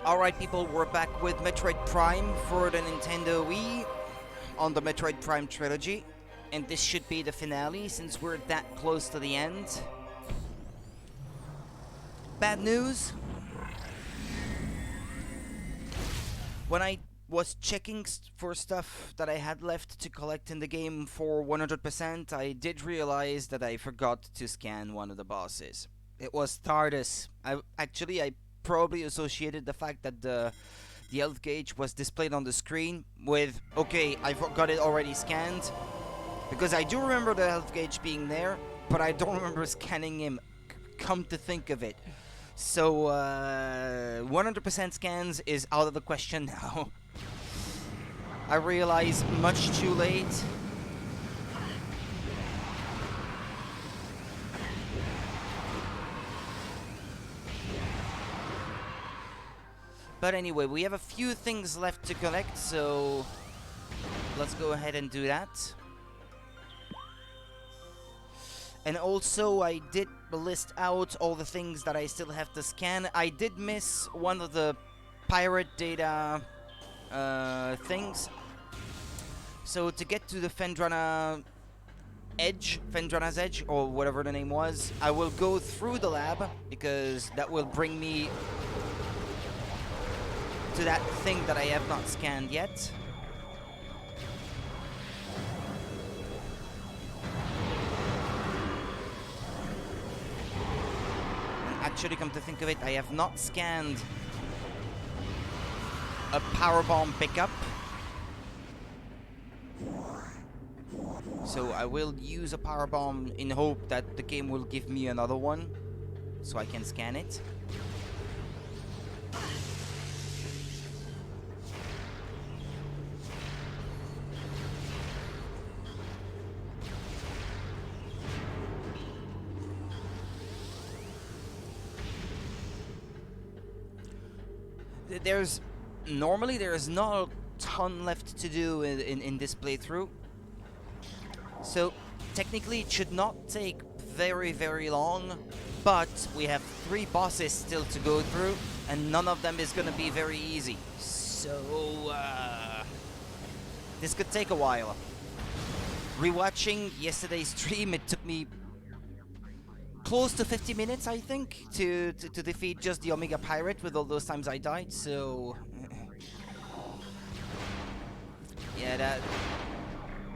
Alright people, we're back with Metroid Prime for the Nintendo Wii on the Metroid Prime trilogy. And this should be the finale since we're that close to the end. Bad news. When I was checking for stuff that I had left to collect in the game for 100%, I did realize that I forgot to scan one of the bosses. It was TARDIS. I probably associated the fact that the health gauge was displayed on the screen with, okay, I got it already scanned. Because I do remember the health gauge being there, but I don't remember scanning him, come to think of it. So, 100% scans is out of the question now. I realize much too late. But anyway, we have a few things left to collect, so let's go ahead and do that. And also, I did list out all the things that I still have to scan. I did miss one of the pirate data things. So to get to the Fendrana's Edge, or whatever the name was, I will go through the lab, because that will bring me to that thing that I have not scanned yet. Actually, come to think of it, I have not scanned a power bomb pickup. So I will use a power bomb in hope that the game will give me another one, so I can scan it. Normally there is not a ton left to do in this playthrough, so technically it should not take very long, but we have 3 bosses still to go through, and none of them is gonna be very easy, so this could take a while. Rewatching yesterday's stream, it took me close to 50 minutes, I think, to defeat just the Omega Pirate with all those times I died, so yeah,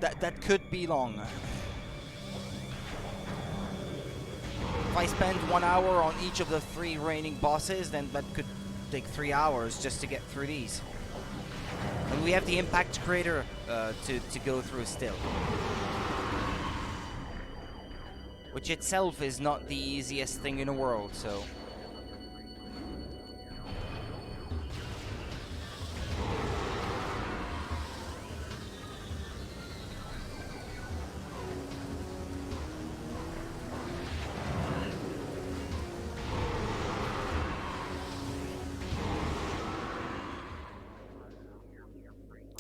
that could be long. If I spend 1 hour on each of the 3 remaining bosses, then that could take 3 hours just to get through these. And we have the Impact Crater to go through still, which itself is not the easiest thing in the world, so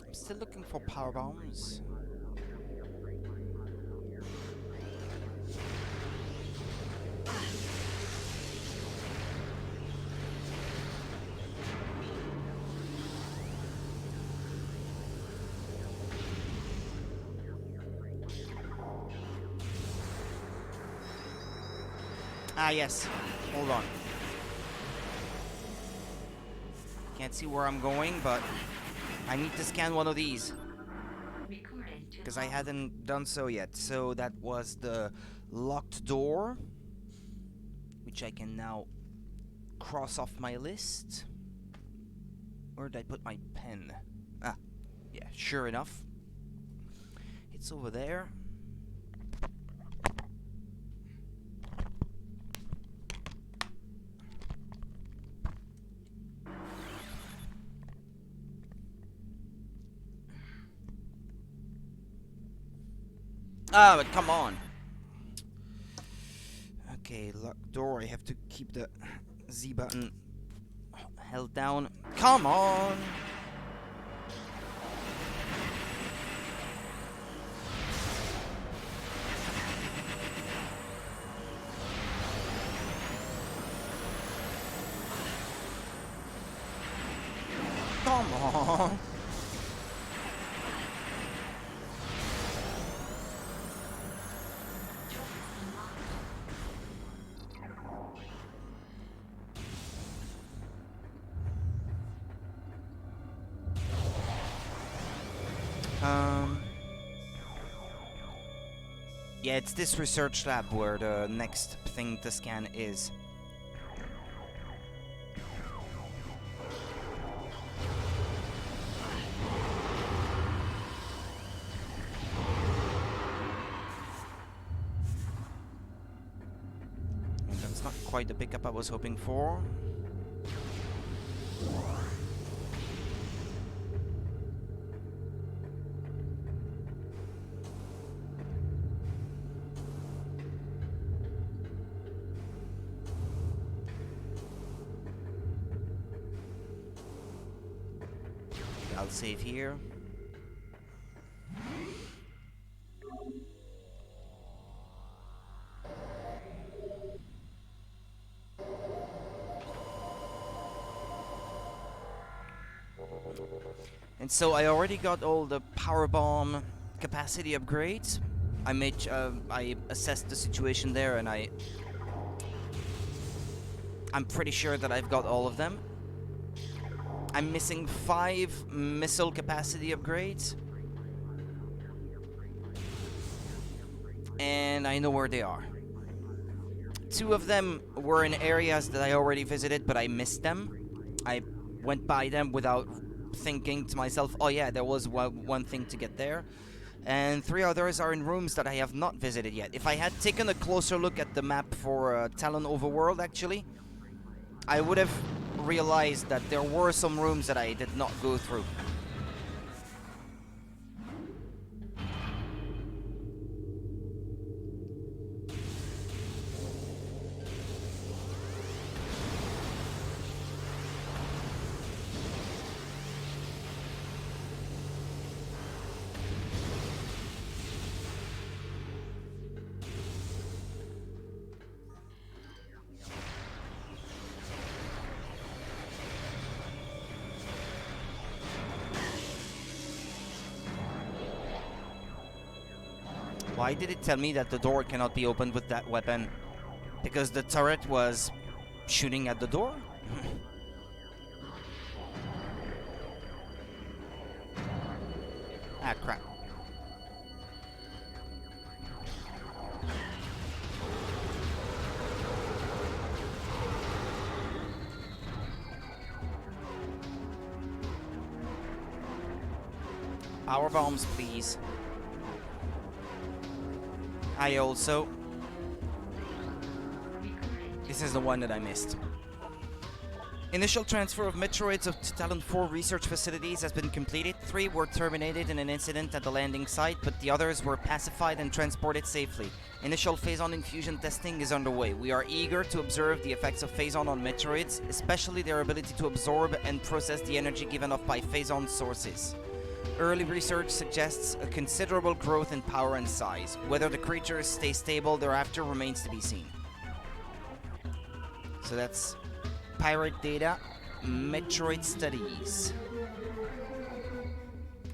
I'm still looking for power bombs. Ah, yes. Hold on. Can't see where I'm going, but I need to scan one of these, because I hadn't done so yet. So that was the locked door, which I can now cross off my list. Where did I put my pen? Ah, yeah, sure enough. It's over there. Ah, but come on. Okay, lock door. I have to keep the Z button held down. Come on! Come on. Yeah, it's this research lab where the next thing to scan is. And that's not quite the pickup I was hoping for. I'll save here. And so I already got all the power bomb capacity upgrades. I assessed the situation there, and I'm pretty sure that I've got all of them. I'm missing 5 missile capacity upgrades. And I know where they are. 2 of them were in areas that I already visited, but I missed them. I went by them without thinking to myself, oh yeah, there was one thing to get there. And 3 others are in rooms that I have not visited yet. If I had taken a closer look at the map for Talon Overworld, actually, I would have realized that there were some rooms that I did not go through. Why did it tell me that the door cannot be opened with that weapon? Because the turret was shooting at the door? Ah, crap. Power bombs, please. I also... This is the one that I missed. Initial transfer of Metroids to Talon 4 research facilities has been completed. 3 were terminated in an incident at the landing site, but the others were pacified and transported safely. Initial phazon infusion testing is underway. We are eager to observe the effects of phazon on Metroids, especially their ability to absorb and process the energy given off by phazon sources. Early research suggests a considerable growth in power and size. Whether the creatures stay stable thereafter remains to be seen. So that's pirate data, Metroid studies.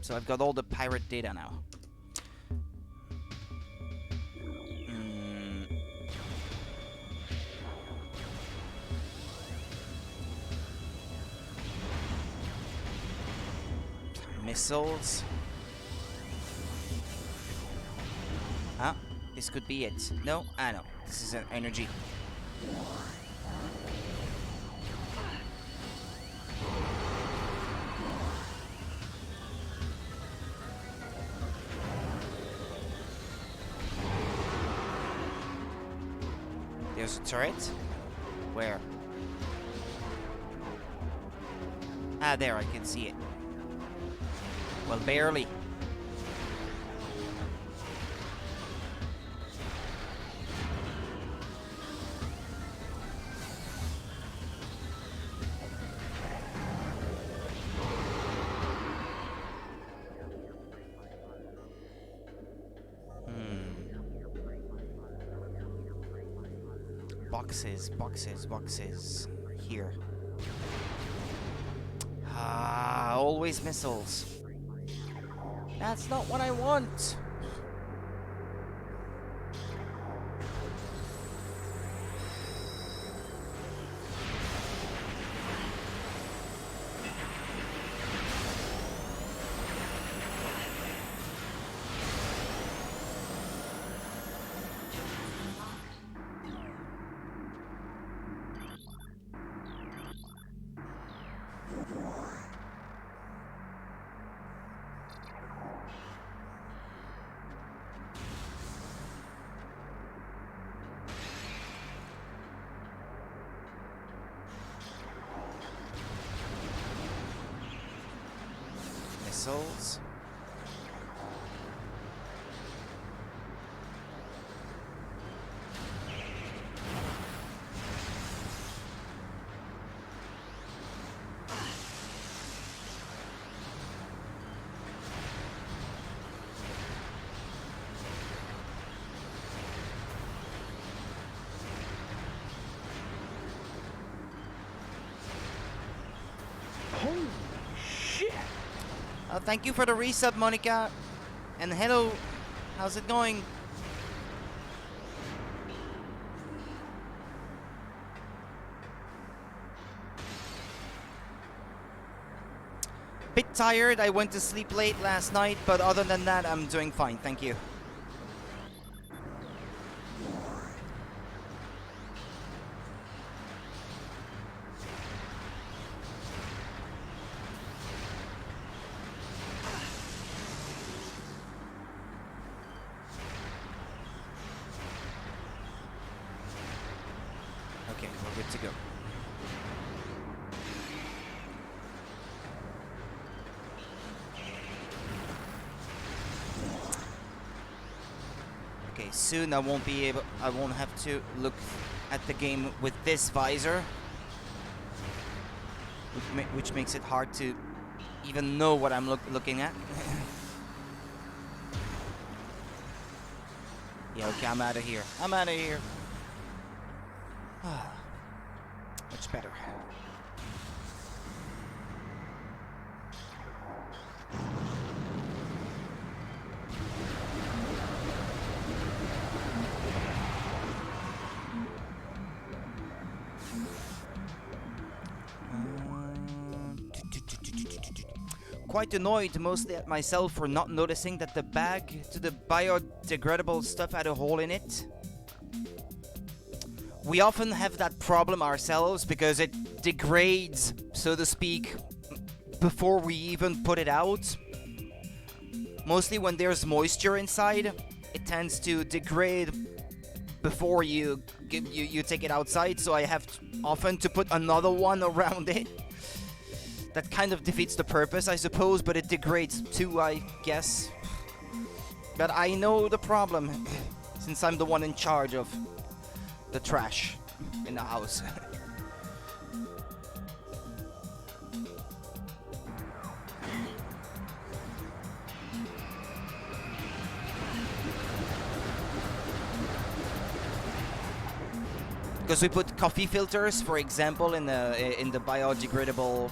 So I've got all the pirate data now. Missiles. Huh? This could be it. No? Ah, no. This is an energy. There's a turret? Where? Ah, there, I can see it. Well, barely. Boxes. Here. Ah. always missiles. That's not what I want. Missiles. Holy shit! Thank you for the resub, Monica. And hello, how's it going? Bit tired, I went to sleep late last night, but other than that, I'm doing fine, thank you. Okay, we're good to go. Okay, soon I won't have to look at the game with this visor, which makes it hard to even know what I'm looking at. Yeah, okay, I'm out of here. I'm out of here. Much better. Quite annoyed mostly at myself for not noticing that the bag to the biodegradable stuff had a hole in it. We often have that problem ourselves because it degrades, so to speak, before we even put it out. Mostly when there's moisture inside, it tends to degrade before you take it outside, so I have often to put another one around it. That kind of defeats the purpose, I suppose, but it degrades too, I guess. But I know the problem, since I'm the one in charge of the trash in the house. Because we put coffee filters, for example, in the biodegradable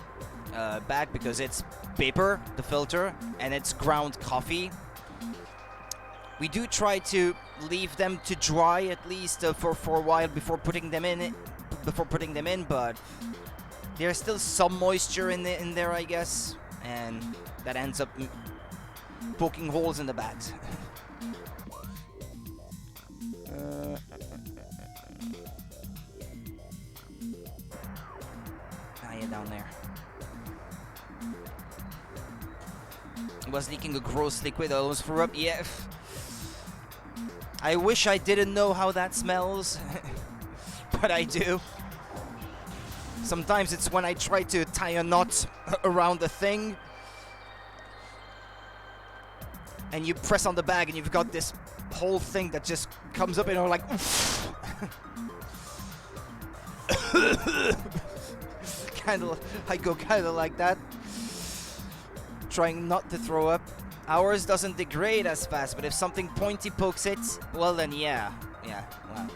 bag, because it's paper, the filter, and it's ground coffee. We do try to leave them to dry at least for a while before putting them in. But there's still some moisture in there, I guess, and that ends up poking holes in the bags. Yeah, down there. It was leaking a gross liquid. I almost threw up. Yeah. I wish I didn't know how that smells, but I do. Sometimes it's when I try to tie a knot around the thing, and you press on the bag, and you've got this whole thing that just comes up, and you're like, I go kind of like that, trying not to throw up. Ours doesn't degrade as fast, but if something pointy pokes it, well then yeah, wow.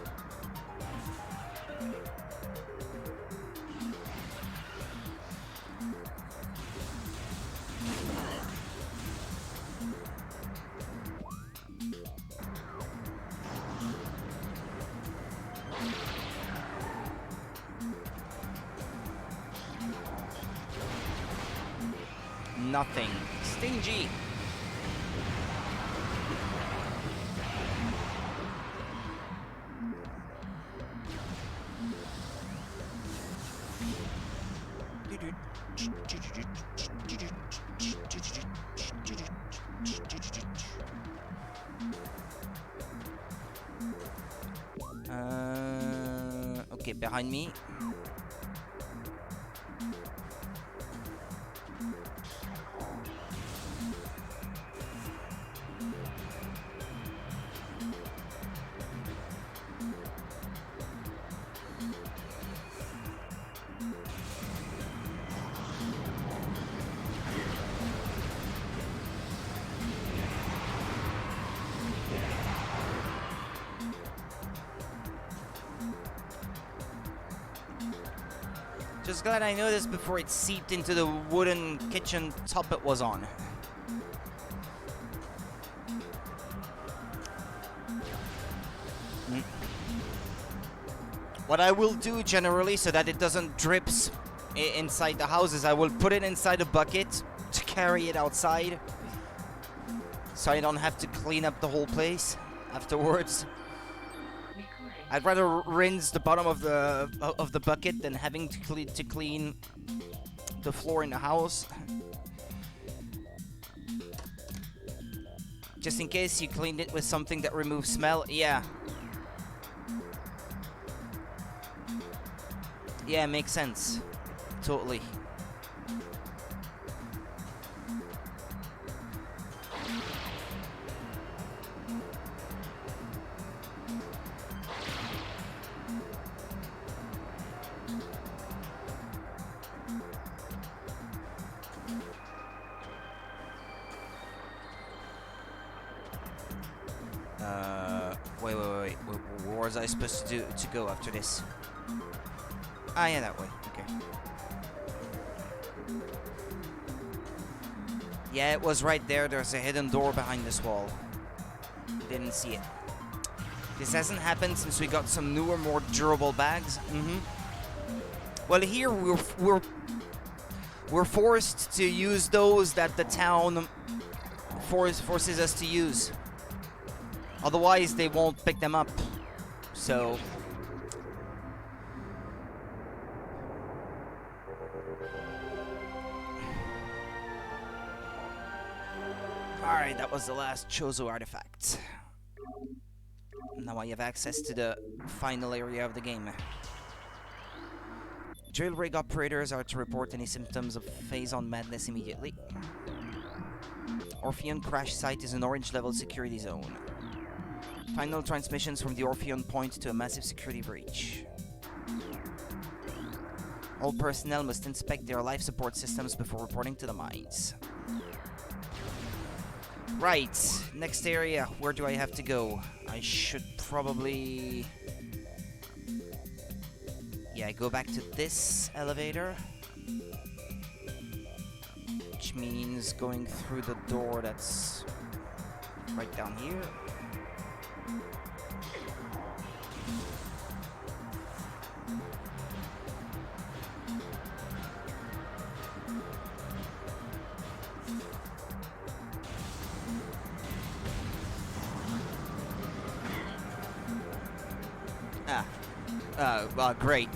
nothing. Stingy. Okay, behind me. Just glad I noticed before it seeped into the wooden kitchen top it was on. What I will do generally so that it doesn't drips inside the house is I will put it inside a bucket to carry it outside, so I don't have to clean up the whole place afterwards. I'd rather rinse the bottom of the bucket than having to clean the floor in the house. Just in case you cleaned it with something that removes smell. Yeah. Yeah, makes sense. Totally. Wait. Where was I supposed to go after this? Ah, yeah, that way. Okay. Yeah, it was right there. There's a hidden door behind this wall. Didn't see it. This hasn't happened since we got some newer, more durable bags. Well, here we're forced to use those that the town forces us to use. Otherwise, they won't pick them up. So... Alright, that was the last Chozo artifact. Now I have access to the final area of the game. Drill rig operators are to report any symptoms of phase-on madness immediately. Orpheon crash site is an orange level security zone. Final transmissions from the Orpheon point to a massive security breach. All personnel must inspect their life support systems before reporting to the mines. Right, next area. Where do I have to go? I should probably... Yeah, go back to this elevator. Which means going through the door that's right down here. Well, great.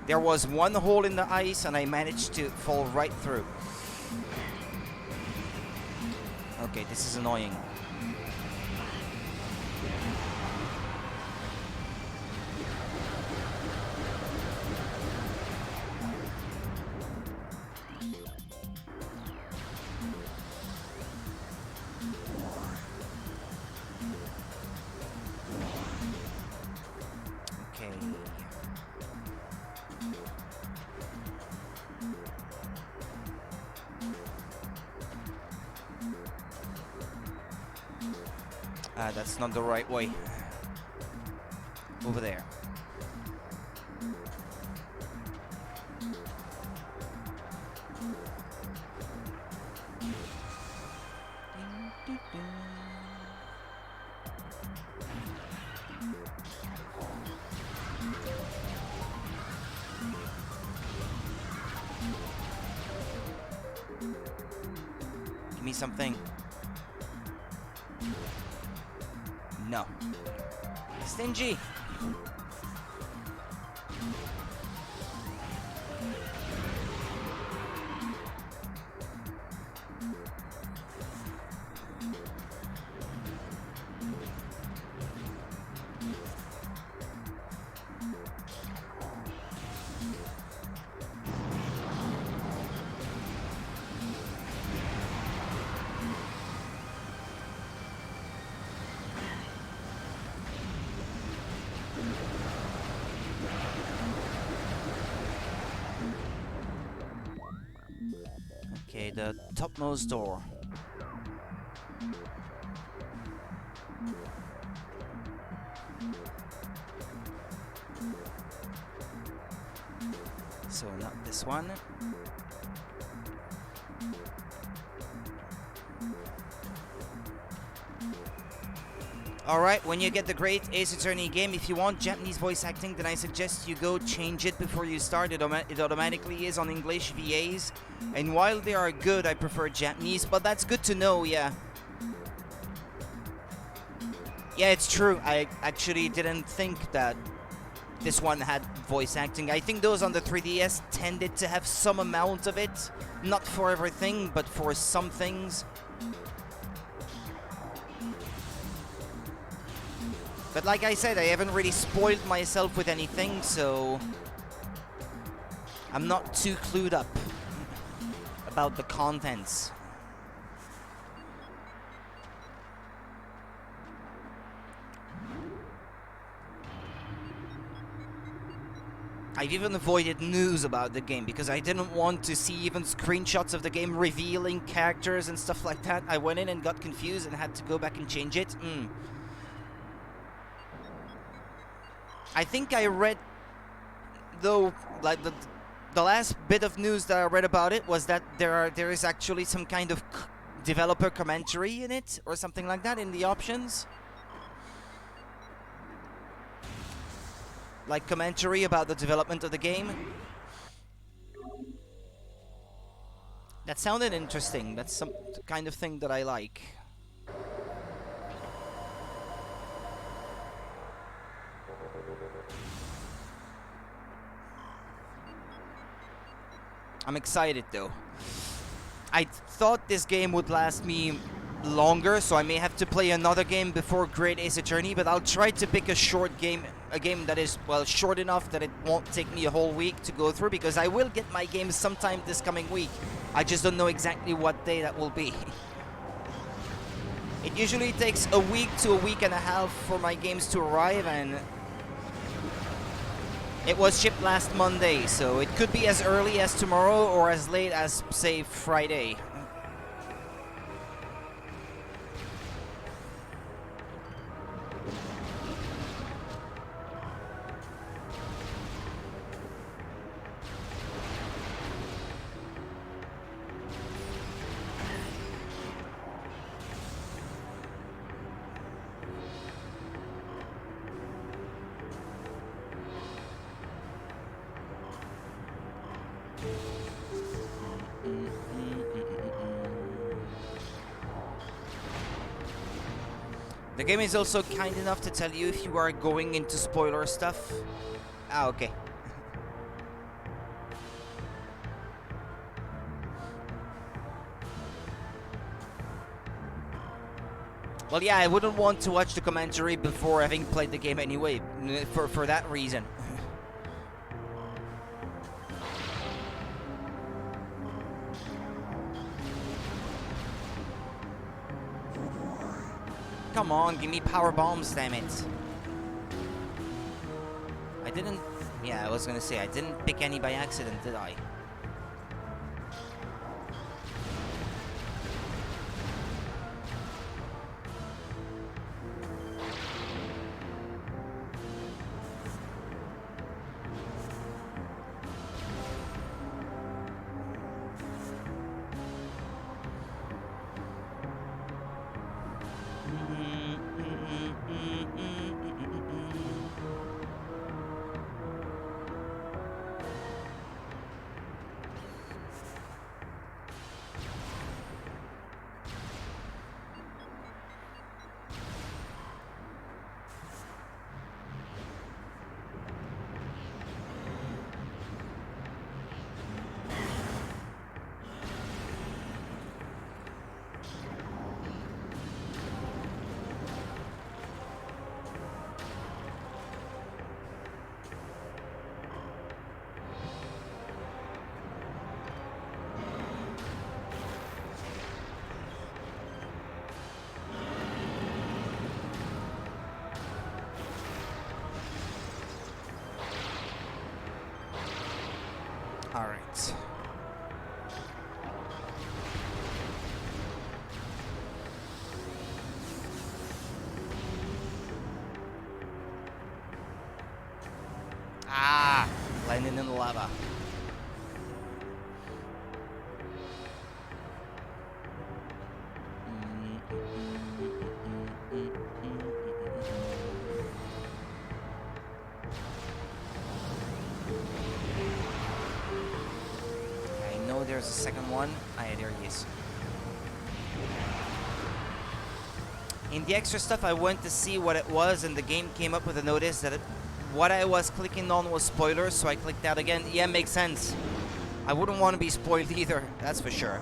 There was one hole in the ice and I managed to fall right through. Okay, this is annoying. That's not the right way. Over there. Give me something. No. Stingy. Okay, the topmost door. So not this one. Alright, when you get the great Ace Attorney game, if you want Japanese voice acting, then I suggest you go change it before you start. It automatically is on English VAs. And while they are good, I prefer Japanese, but that's good to know, yeah. Yeah, it's true. I actually didn't think that this one had voice acting. I think those on the 3DS tended to have some amount of it. Not for everything, but for some things. But like I said, I haven't really spoiled myself with anything, so I'm not too clued up about the contents. I've even avoided news about the game because I didn't want to see even screenshots of the game revealing characters and stuff like that. I went in and got confused and had to go back and change it. I think I read, though, like the last bit of news that I read about it was that there is actually some kind of developer commentary in it or something like that in the options. Like commentary about the development of the game. That sounded interesting. That's some kind of thing that I like. I'm excited though. I thought this game would last me longer, so I may have to play another game before Great Ace Attorney, but I'll try to pick a short game, a game that is, well, short enough that it won't take me a whole week to go through, because I will get my game sometime this coming week. I just don't know exactly what day that will be. It usually takes a week to a week and a half for my games to arrive, and it was shipped last Monday, so it could be as early as tomorrow or as late as, say, Friday. The game is also kind enough to tell you if you are going into spoiler stuff. Ah, okay. Well, yeah, I wouldn't want to watch the commentary before having played the game anyway, for that reason. Come on, give me power bombs, damn it. I didn't... Yeah, I was gonna say, I didn't pick any by accident, did I? Alright. Ah! Landing in the lava. I know there's a second one. Ah, yeah, there he is. In the extra stuff, I went to see what it was, and the game came up with a notice that what I was clicking on was spoilers, so I clicked that again. Yeah, makes sense. I wouldn't want to be spoiled either, that's for sure.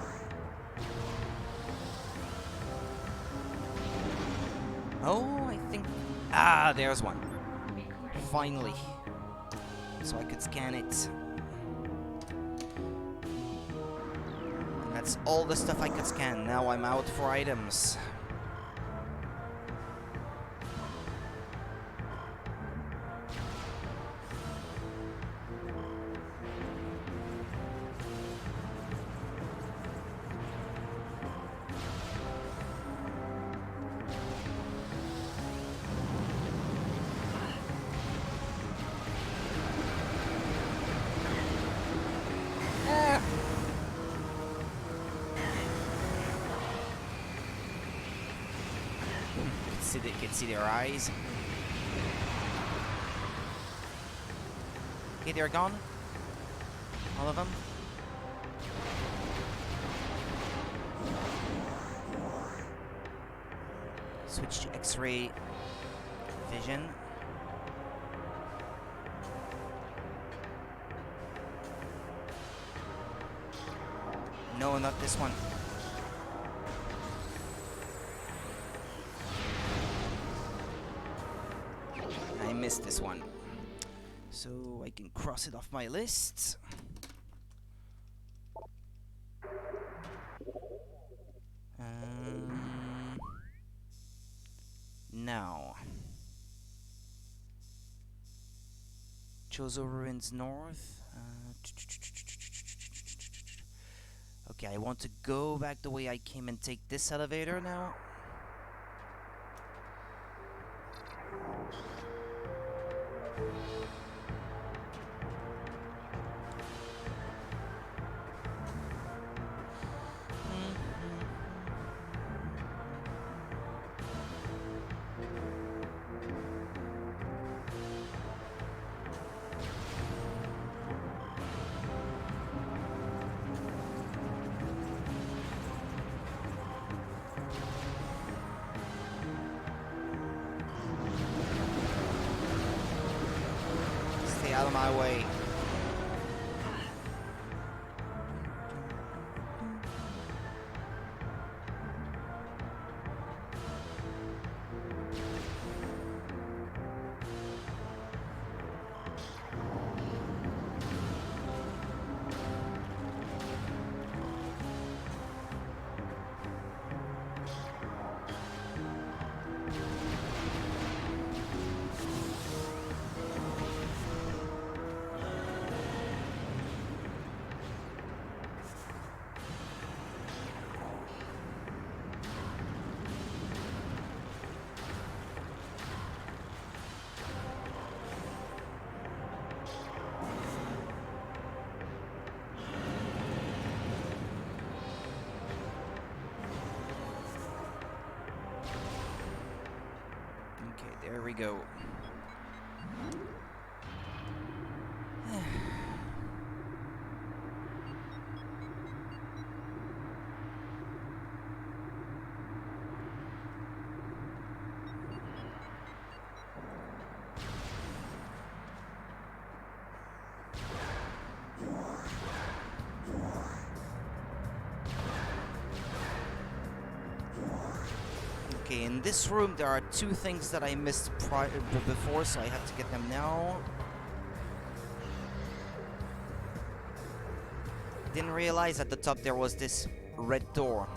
Oh, I think... Ah, there's one. Finally. So I could scan it. And that's all the stuff I could scan. Now I'm out for items. They can see their eyes. Okay, they're gone. All of them. Switch to X-ray vision. No, not this one. I missed this one. So I can cross it off my list. Now. Chozo Ruins North. Okay, I want to go back the way I came and take this elevator now. Stay out of my way. There we go. Okay, in this room there are two things that I missed before, so I have to get them now. Didn't realize at the top there was this red door.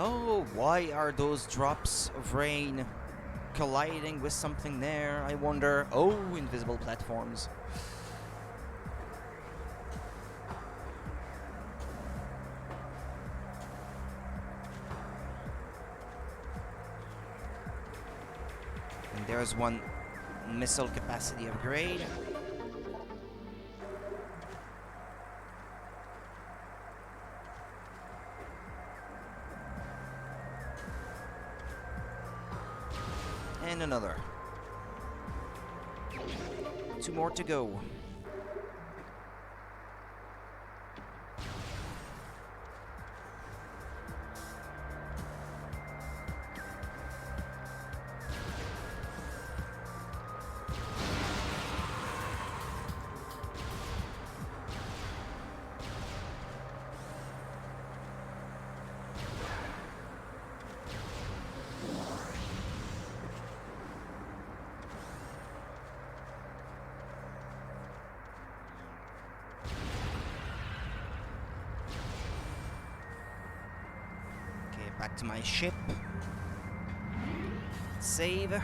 Oh, why are those drops of rain colliding with something there? I wonder. Oh, invisible platforms. And there's one missile capacity upgrade. And another. 2 more to go. Back to my ship. Save.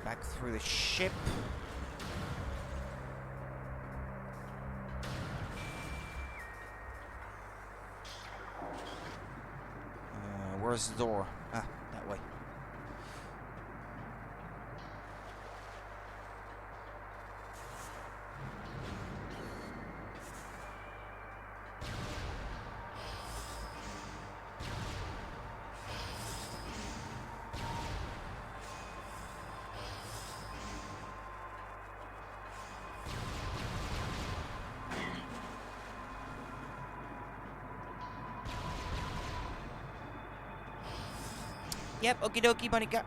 Back through the ship. Where's the door? Ah, that way. Yep, okie dokie, Monica.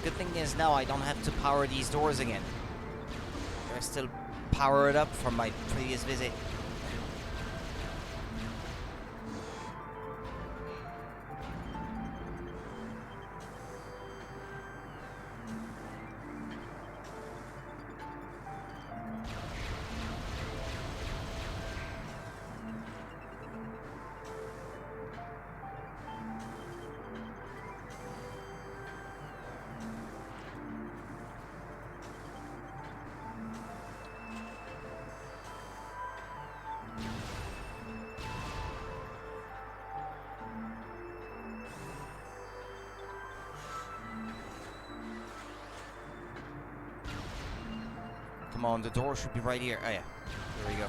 Good thing is now I don't have to power these doors again. They're still powered up from my previous visit. Come on, the door should be right here. Oh yeah, there we go.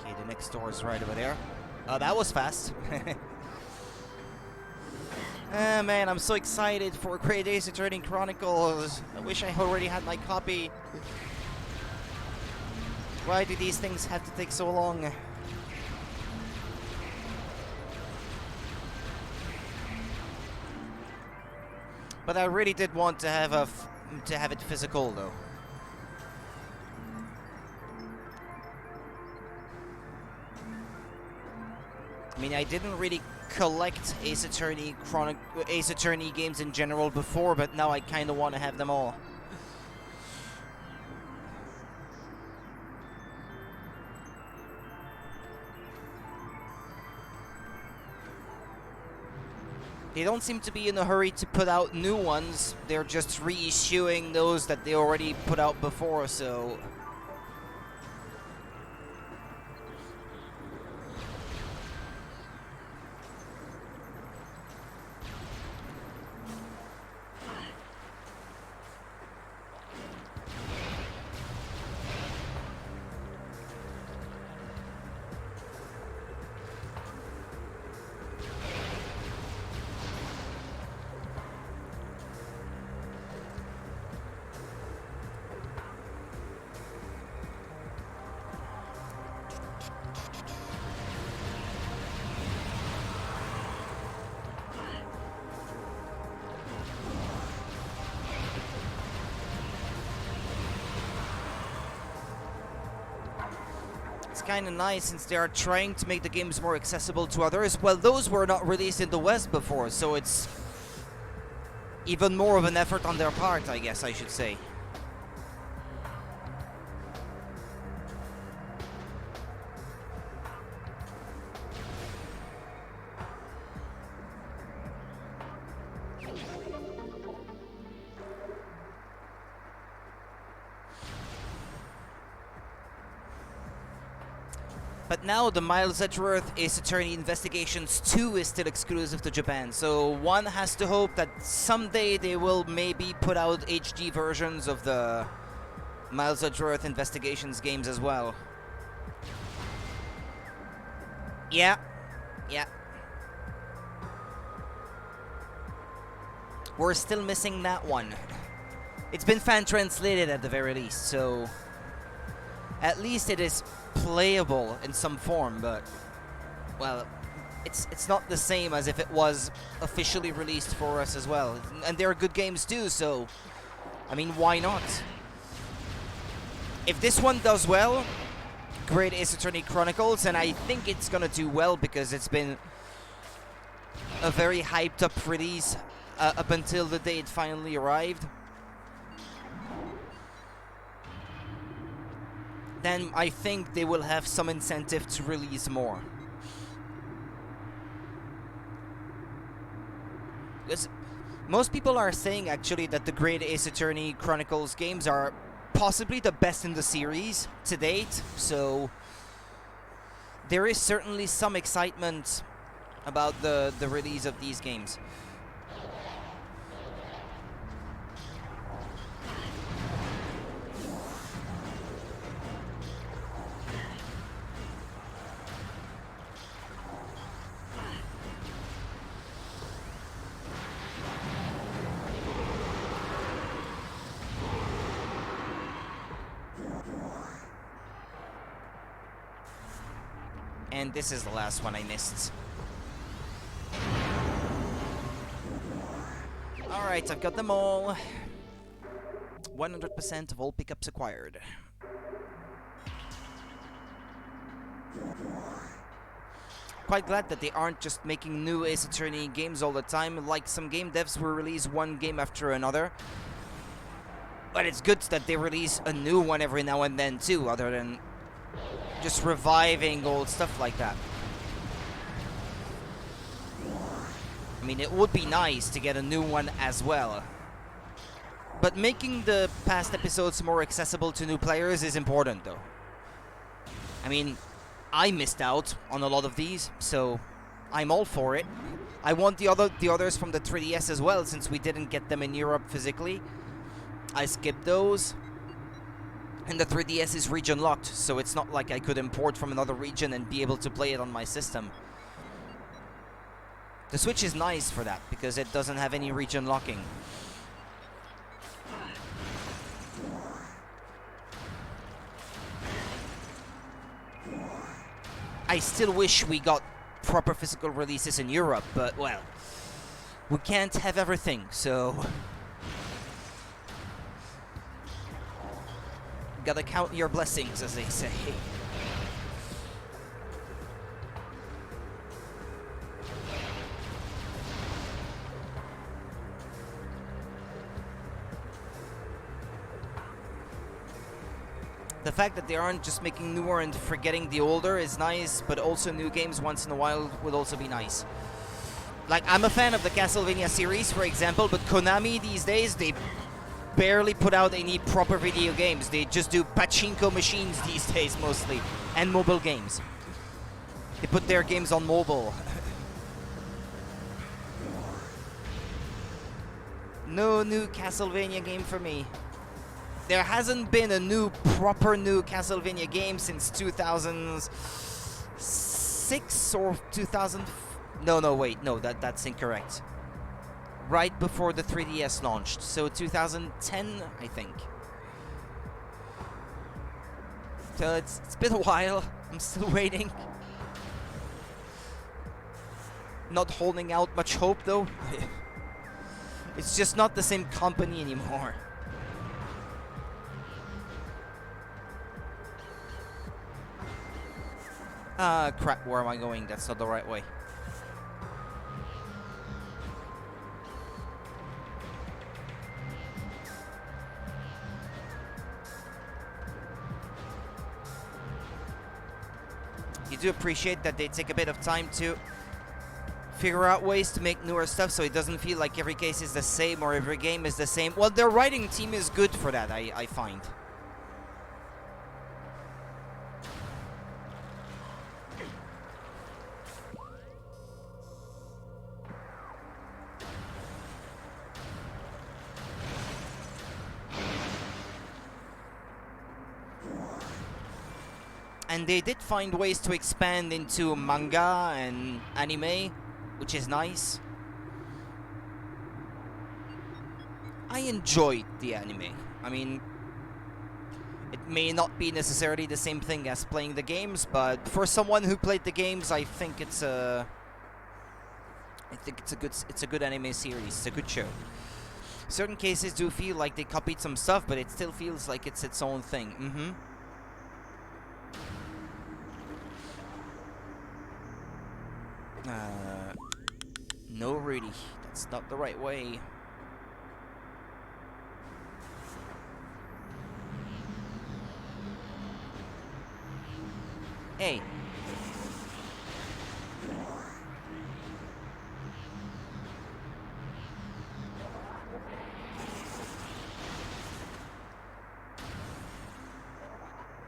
Okay, the next door is right over there. Oh, that was fast. Ah, man, I'm so excited for Great Ace Attorney Chronicles. I wish I already had my copy. Why do these things have to take so long? But I really did want to have it physical, though. I mean, I didn't really collect Ace Attorney games in general before, but now I kind of want to have them all. They don't seem to be in a hurry to put out new ones. They're just reissuing those that they already put out before, so... It's kind of nice since they are trying to make the games more accessible to others. Well, those were not released in the West before, so it's even more of an effort on their part, I guess I should say. But now the Miles Edgeworth Ace Attorney Investigations 2 is still exclusive to Japan, so one has to hope that someday they will maybe put out HD versions of the Miles Edgeworth Investigations games as well. Yeah. We're still missing that one. It's been fan translated at the very least, so at least it is playable in some form, but well, it's not the same as if it was officially released for us as well. And they're good games too, so I mean, why not? If this one does well, Great Ace Attorney Chronicles, and I think it's gonna do well because it's been a very hyped up release up until the day it finally arrived. Then I think they will have some incentive to release more. Because most people are saying actually that the Great Ace Attorney Chronicles games are possibly the best in the series to date, so there is certainly some excitement about the release of these games. And this is the last one I missed. Alright, I've got them all. 100% of all pickups acquired. Quite glad that they aren't just making new Ace Attorney games all the time, like some game devs will release one game after another. But it's good that they release a new one every now and then too, other than just reviving old stuff like that. I mean, it would be nice to get a new one as well. But making the past episodes more accessible to new players is important, though. I mean, I missed out on a lot of these, so I'm all for it. I want the others from the 3DS as well, since we didn't get them in Europe physically. I skipped those. And the 3DS is region locked, so it's not like I could import from another region and be able to play it on my system. The Switch is nice for that, because it doesn't have any region locking. I still wish we got proper physical releases in Europe, but, well, we can't have everything, so gotta count your blessings, as they say. The fact that they aren't just making newer and forgetting the older is nice, but also new games once in a while would also be nice. Like, I'm a fan of the Castlevania series, for example, but Konami these days, they barely put out any proper video games. They just do pachinko machines these days, mostly, and mobile games. They put their games on mobile. No new Castlevania game for me. There hasn't been a proper new Castlevania game since 2006 or 2000. No, wait, no, that's incorrect. Right before the 3DS launched, so 2010, I think. So it's been a while. I'm still waiting. Not holding out much hope though. It's just not the same company anymore. Crap, where am I going? That's not the right way. You do appreciate that they take a bit of time to figure out ways to make newer stuff so it doesn't feel like every case is the same or every game is the same. Well, their writing team is good for that, I find. And they did find ways to expand into manga and anime, which is nice. I enjoyed the anime. I mean, it may not be necessarily the same thing as playing the games, but for someone who played the games, I think it's a good anime series. It's a good show. Certain cases do feel like they copied some stuff, but it still feels like it's its own thing. No, Rudy, that's not the right way. Hey.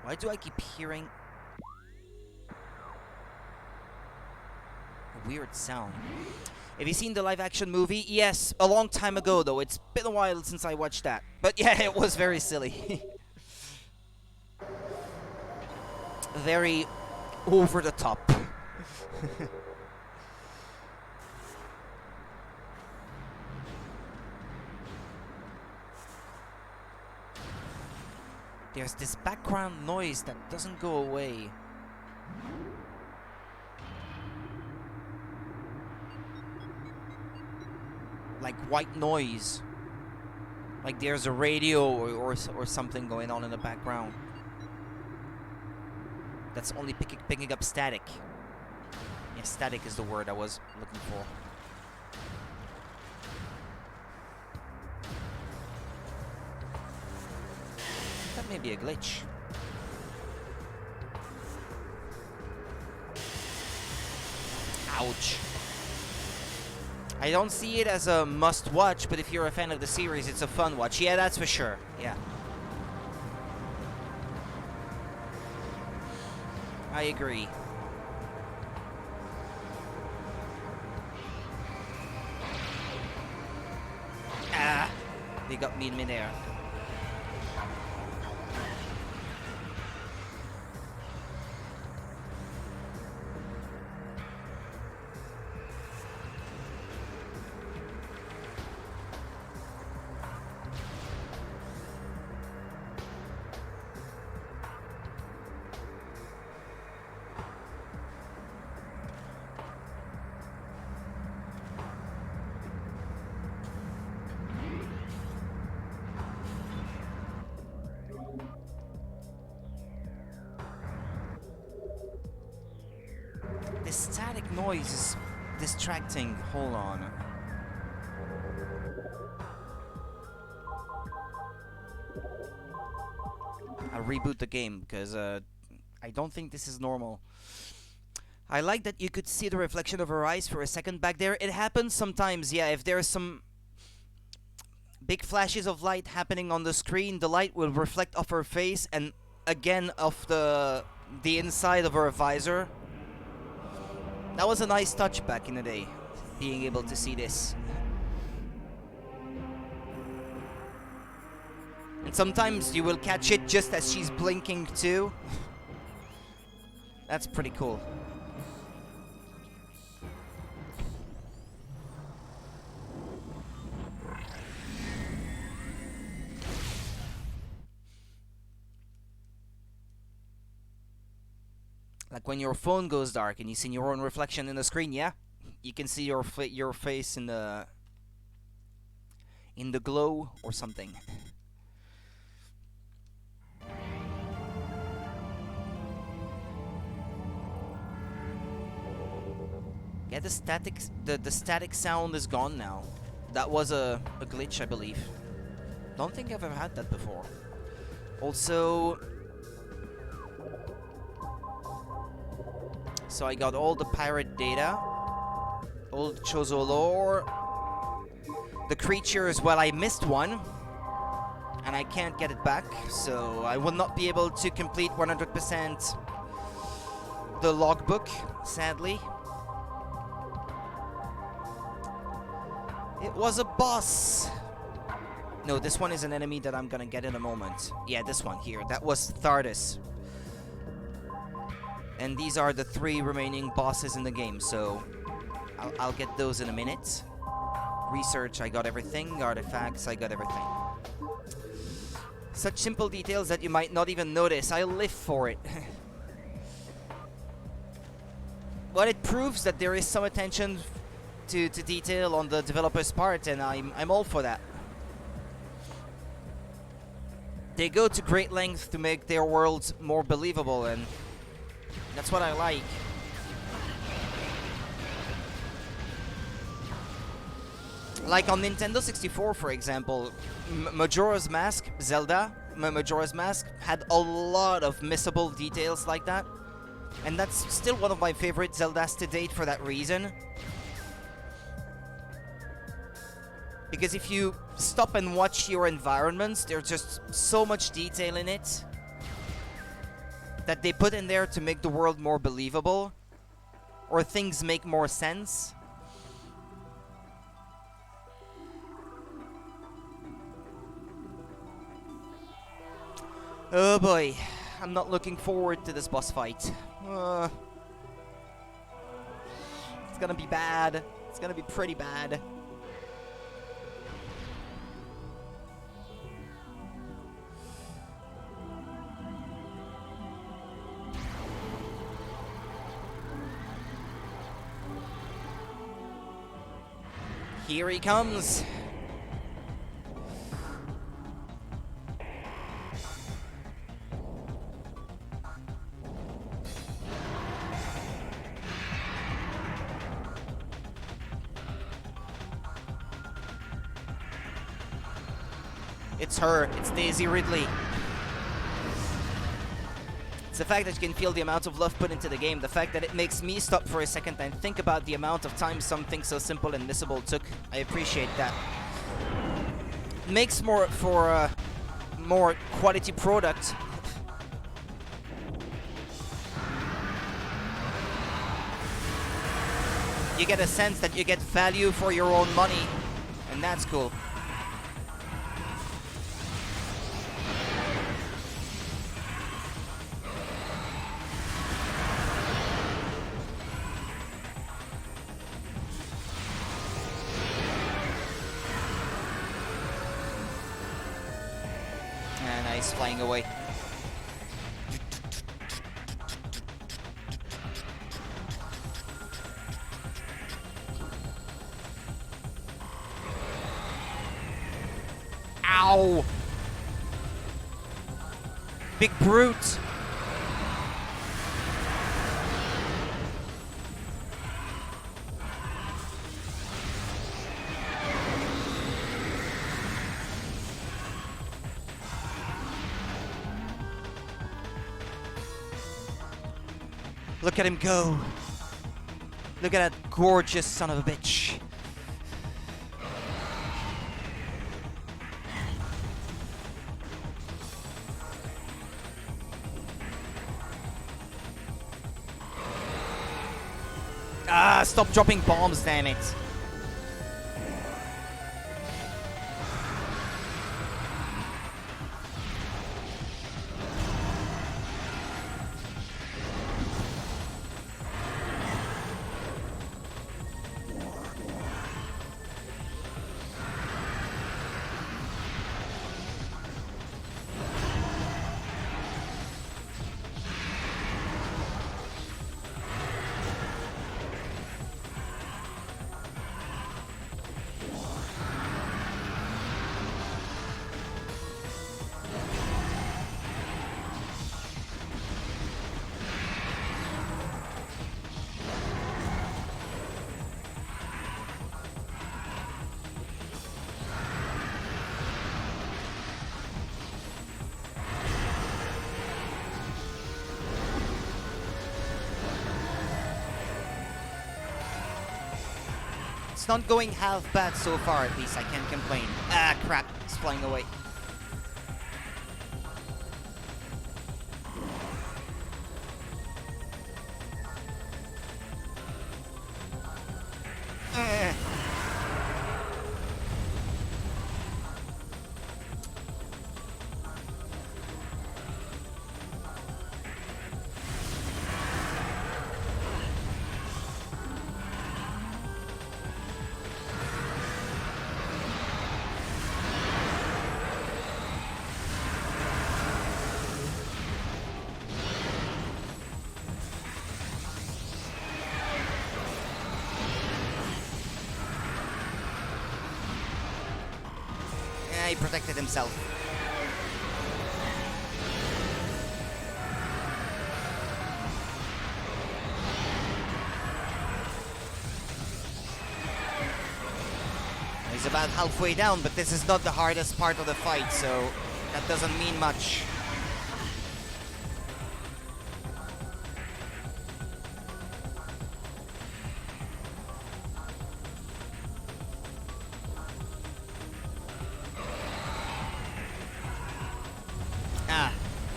Why do I keep hearing a weird sound? Have you seen the live-action movie? Yes, a long time ago, though. It's been a while since I watched that. But yeah, it was very silly. Very over the top. There's this background noise that doesn't go away. Like white noise. Like there's a radio or something going on in the background. That's only picking up static. Yeah, static is the word I was looking for. That may be a glitch. Ouch. I don't see it as a must-watch, but if you're a fan of the series, it's a fun watch. Yeah, that's for sure. Yeah. I agree. Ah! They got me in midair. This static noise is distracting. Hold on. I'll reboot the game because I don't think this is normal. I like that you could see the reflection of her eyes for a second back there. It happens sometimes, yeah, if there's some big flashes of light happening on the screen, the light will reflect off her face and again off the inside of her visor. That was a nice touch back in the day, being able to see this. And sometimes you will catch it just as she's blinking too. That's pretty cool. Like when your phone goes dark and you see your own reflection in the screen, yeah? You can see your face in the glow or something. Yeah, the static sound is gone now. That was a glitch, I believe. Don't think I've ever had that before. Also, so I got all the pirate data, all the Chozo lore, the creatures. Well, I missed one, and I can't get it back, so I will not be able to complete 100% the logbook, sadly. It was a boss. No, this one is an enemy that I'm gonna get in a moment. Yeah, this one here. That was Thardus. And these are the 3 remaining bosses in the game, so I'll get those in a minute. Research, I got everything. Artifacts, I got everything. Such simple details that you might not even notice. I live for it. But it proves that there is some attention to detail on the developer's part, and I'm all for that. They go to great lengths to make their worlds more believable, and that's what I like. Like on Nintendo 64, for example, Majora's Mask, Zelda, Majora's Mask had a lot of missable details like that. And that's still one of my favorite Zeldas to date for that reason. Because if you stop and watch your environments, there's just so much detail in it that they put in there to make the world more believable, or things make more sense. Oh boy, I'm not looking forward to this boss fight. It's gonna be bad. It's gonna be pretty bad. Here he comes. It's her. It's Daisy Ridley. It's the fact that you can feel the amount of love put into the game, the fact that it makes me stop for a second and think about the amount of time something so simple and missable took. I appreciate that. Makes more for a more quality product. You get a sense that you get value for your own money, and that's cool. Nice, flying away. Ow! Big brute! Look at him go. Look at that gorgeous son of a bitch. Ah, stop dropping bombs, damn it. It's not going half bad so far, at least I can't complain. Ah, crap, it's flying away. He protected himself. He's about halfway down, but this is not the hardest part of the fight, so that doesn't mean much.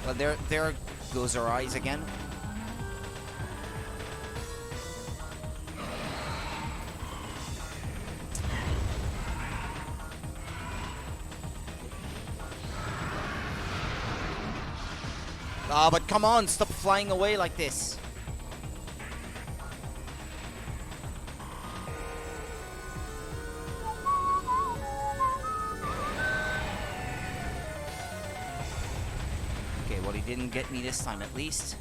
Well, there goes our eyes again. Ah, but come on, stop flying away like this. Well, he didn't get me this time, at least.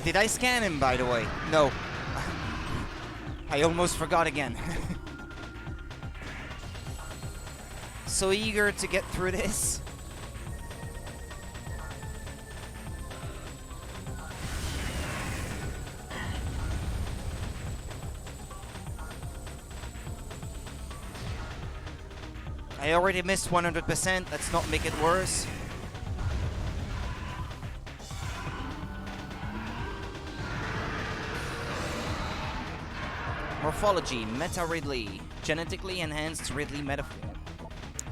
Did I scan him, by the way? No. I almost forgot again. So eager to get through this. I already missed 100%. Let's not make it worse. Morphology, Meta Ridley. Genetically enhanced Ridley metaform.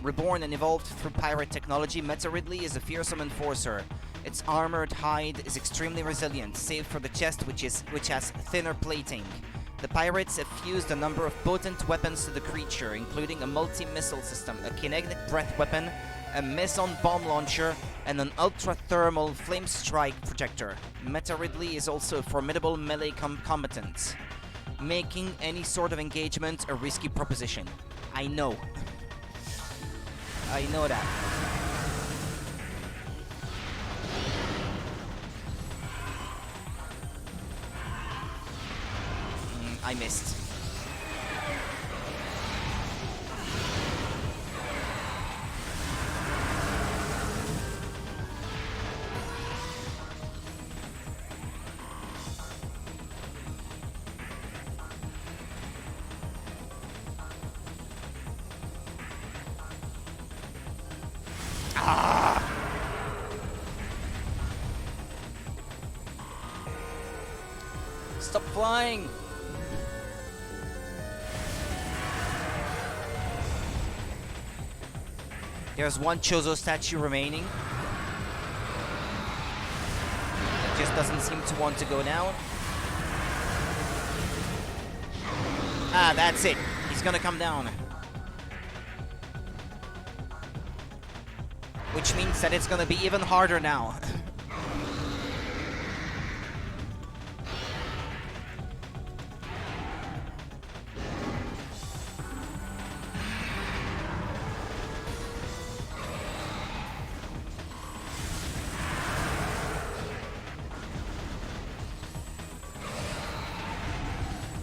Reborn and evolved through pirate technology, Meta Ridley is a fearsome enforcer. Its armored hide is extremely resilient, save for the chest which has thinner plating. The pirates have fused a number of potent weapons to the creature, including a multi-missile system, a kinetic breath weapon, a meson bomb launcher, and an ultra-thermal flame strike projector. Metroid is also a formidable melee combatant, making any sort of engagement a risky proposition. I know. I know that. I missed. Ah! Stop flying! There's one Chozo statue remaining. It just doesn't seem to want to go down. Ah, that's it. He's gonna come down. Which means that it's gonna be even harder now.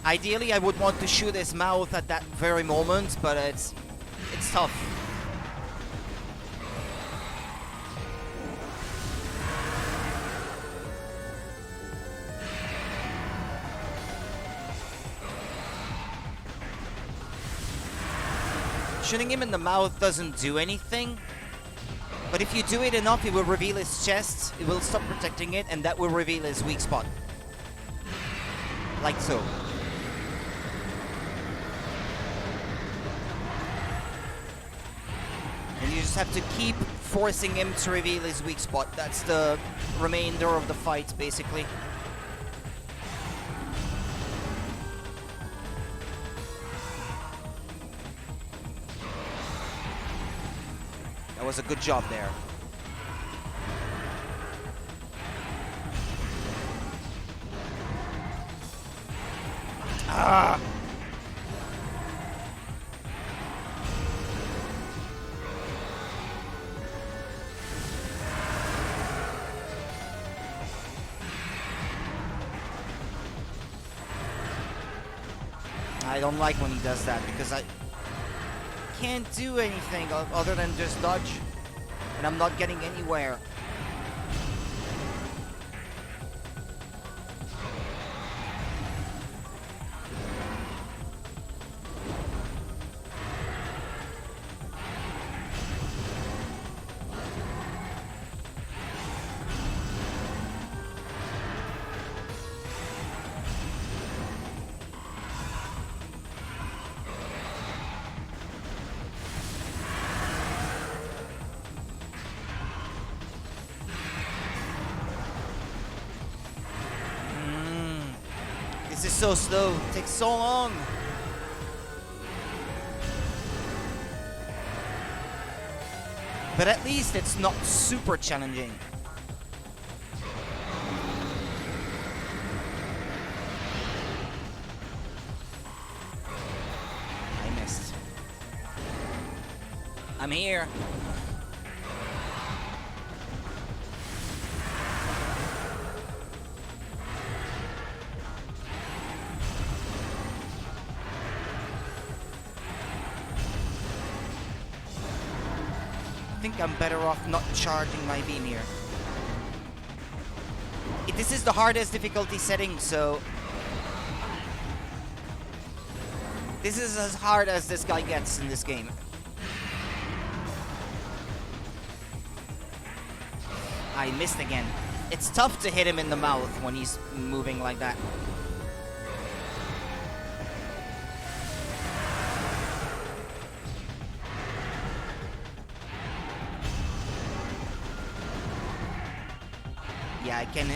Ideally, I would want to shoot his mouth at that very moment, but it's tough. Shooting him in the mouth doesn't do anything, but if you do it enough, it will reveal his chest, it will stop protecting it, and that will reveal his weak spot. Like so. And you just have to keep forcing him to reveal his weak spot. That's the remainder of the fight, basically. That was a good job there. Ah! I don't like when he does that because I can't do anything other than just dodge, and I'm not getting anywhere. This is so slow. It takes so long. But at least it's not super challenging. I missed. I'm here. I think I'm better off not charging my beam here. This is the hardest difficulty setting, so this is as hard as this guy gets in this game. I missed again. It's tough to hit him in the mouth when he's moving like that. Yeah, I can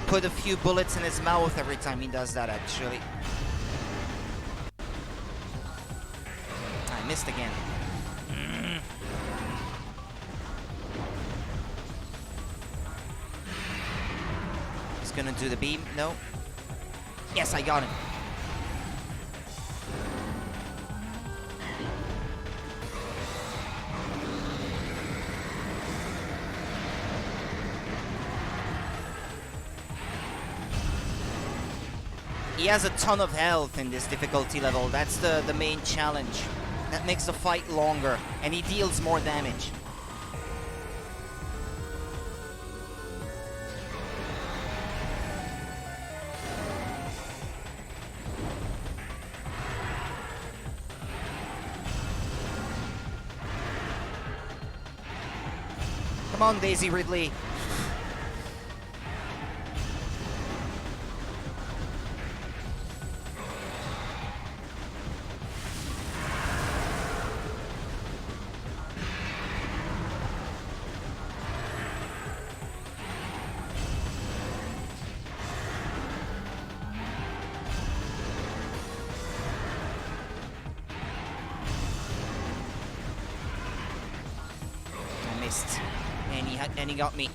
put a few bullets in his mouth every time he does that, actually. I missed again. He's gonna do the beam. No. Yes, I got him. He has a ton of health in this difficulty level. That's the main challenge. That makes the fight longer, and he deals more damage. Come on, Daisy Ridley. And he got me.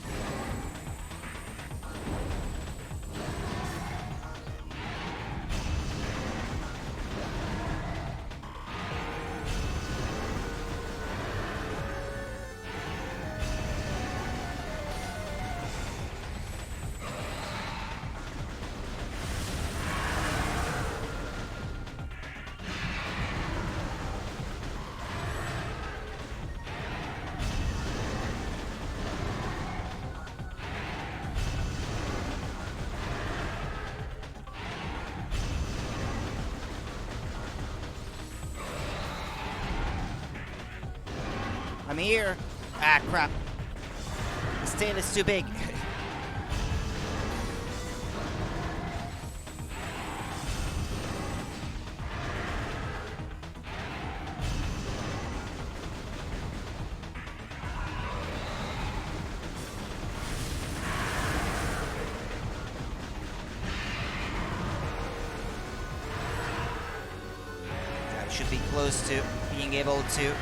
I'm here. Ah, crap. His tail is too big. I should be close to being able to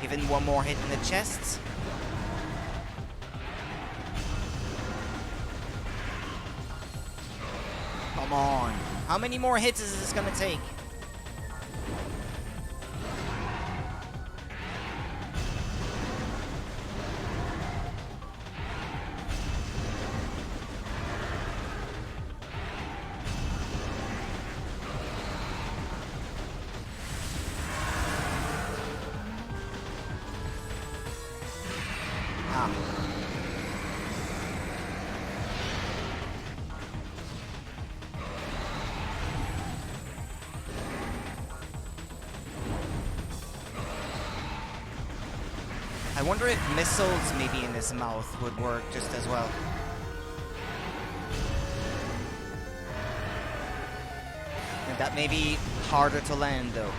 give him one more hit in the chest. Come on. How many more hits is this gonna take? I wonder if missiles maybe in his mouth would work just as well. And that may be harder to land though.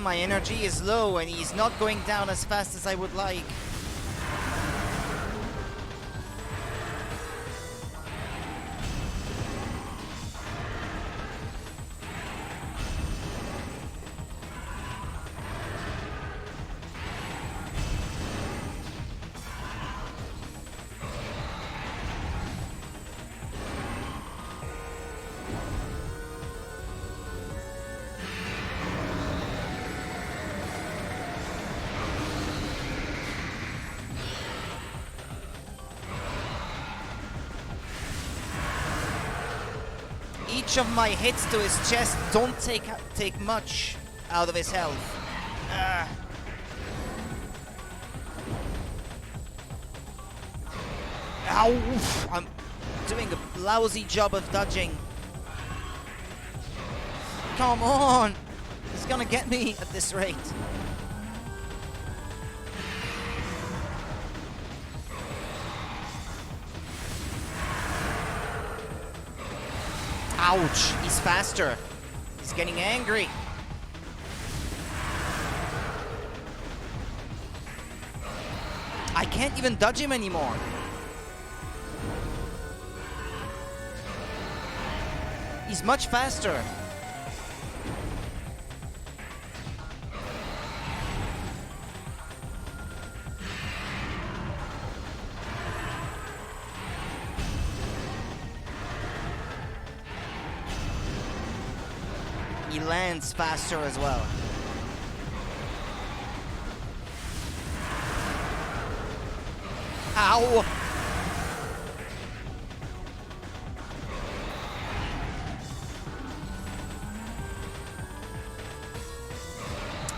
My energy is low and he's not going down as fast as I would like. Each of my hits to his chest don't take much out of his health. Ow! I'm doing a lousy job of dodging. Come on! He's gonna get me at this rate. Ouch! He's faster. He's getting angry. I can't even dodge him anymore. He's much faster. He lands faster as well. Ow!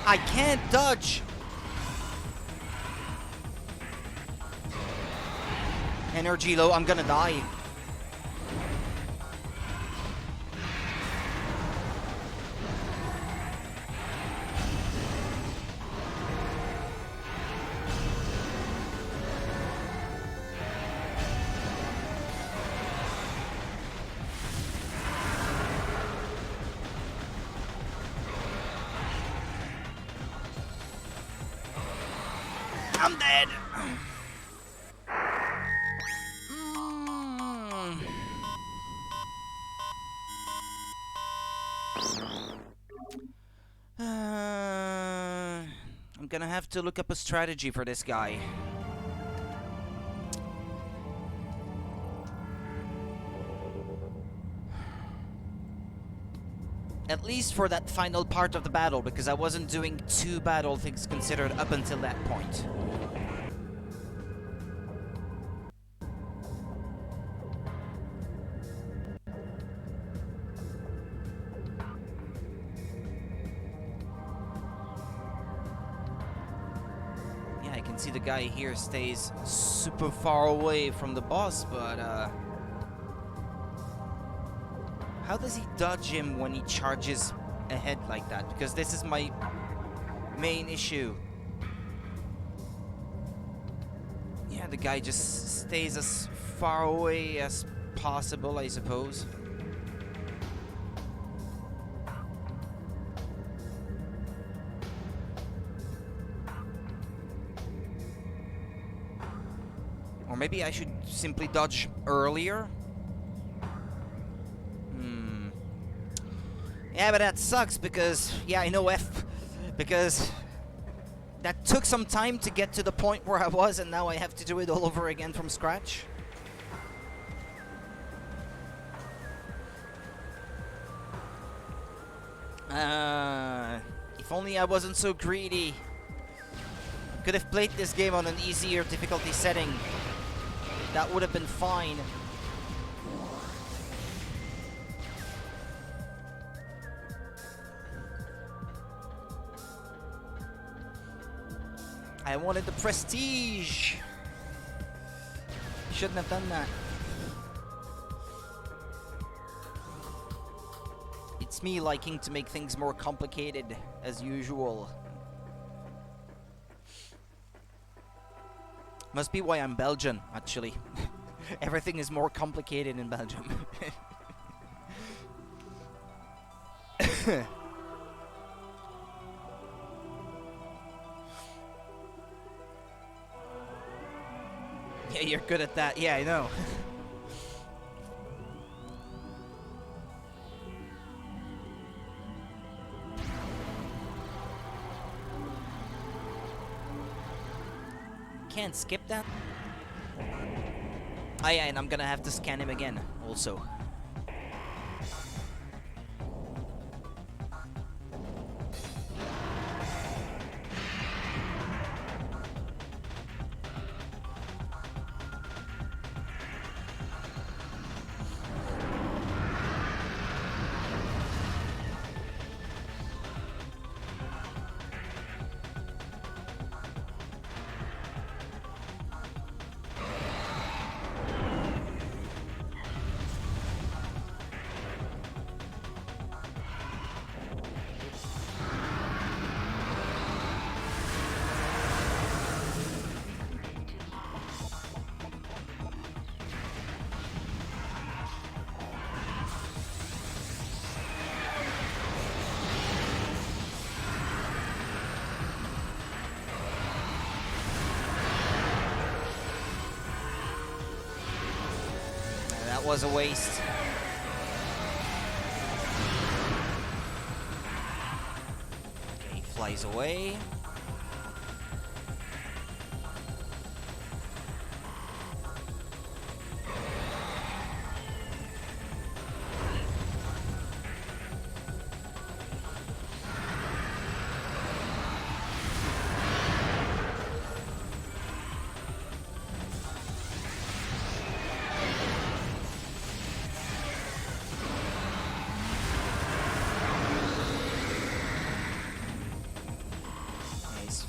I can't dodge! Energy low, I'm gonna die. I'm dead! I'm gonna have to look up a strategy for this guy. At least for that final part of the battle, because I wasn't doing too bad, all things considered, up until that point. Yeah, I can see the guy here stays super far away from the boss, but how does he dodge him when he charges ahead like that? Because this is my main issue. Yeah, the guy just stays as far away as possible, I suppose. Or maybe I should simply dodge earlier? Yeah, but that sucks because, yeah, I know because that took some time to get to the point where I was, and now I have to do it all over again from scratch. If only I wasn't so greedy. Could have played this game on an easier difficulty setting. That would have been fine. I wanted the prestige. Shouldn't have done that. It's me liking to make things more complicated, as usual. Must be why I'm Belgian, actually. Everything is more complicated in Belgium. Yeah, you're good at that. Yeah, I know. Can't skip that? Oh yeah, and I'm gonna have to scan him again, also. that was a waste. Okay, he flies away.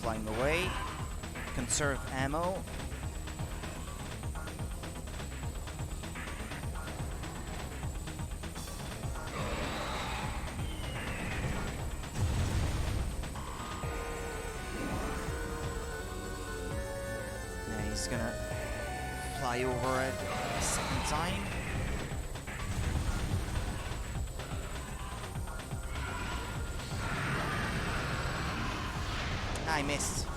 Flying away. Conserve ammo. Now he's gonna fly over it a second time. I missed.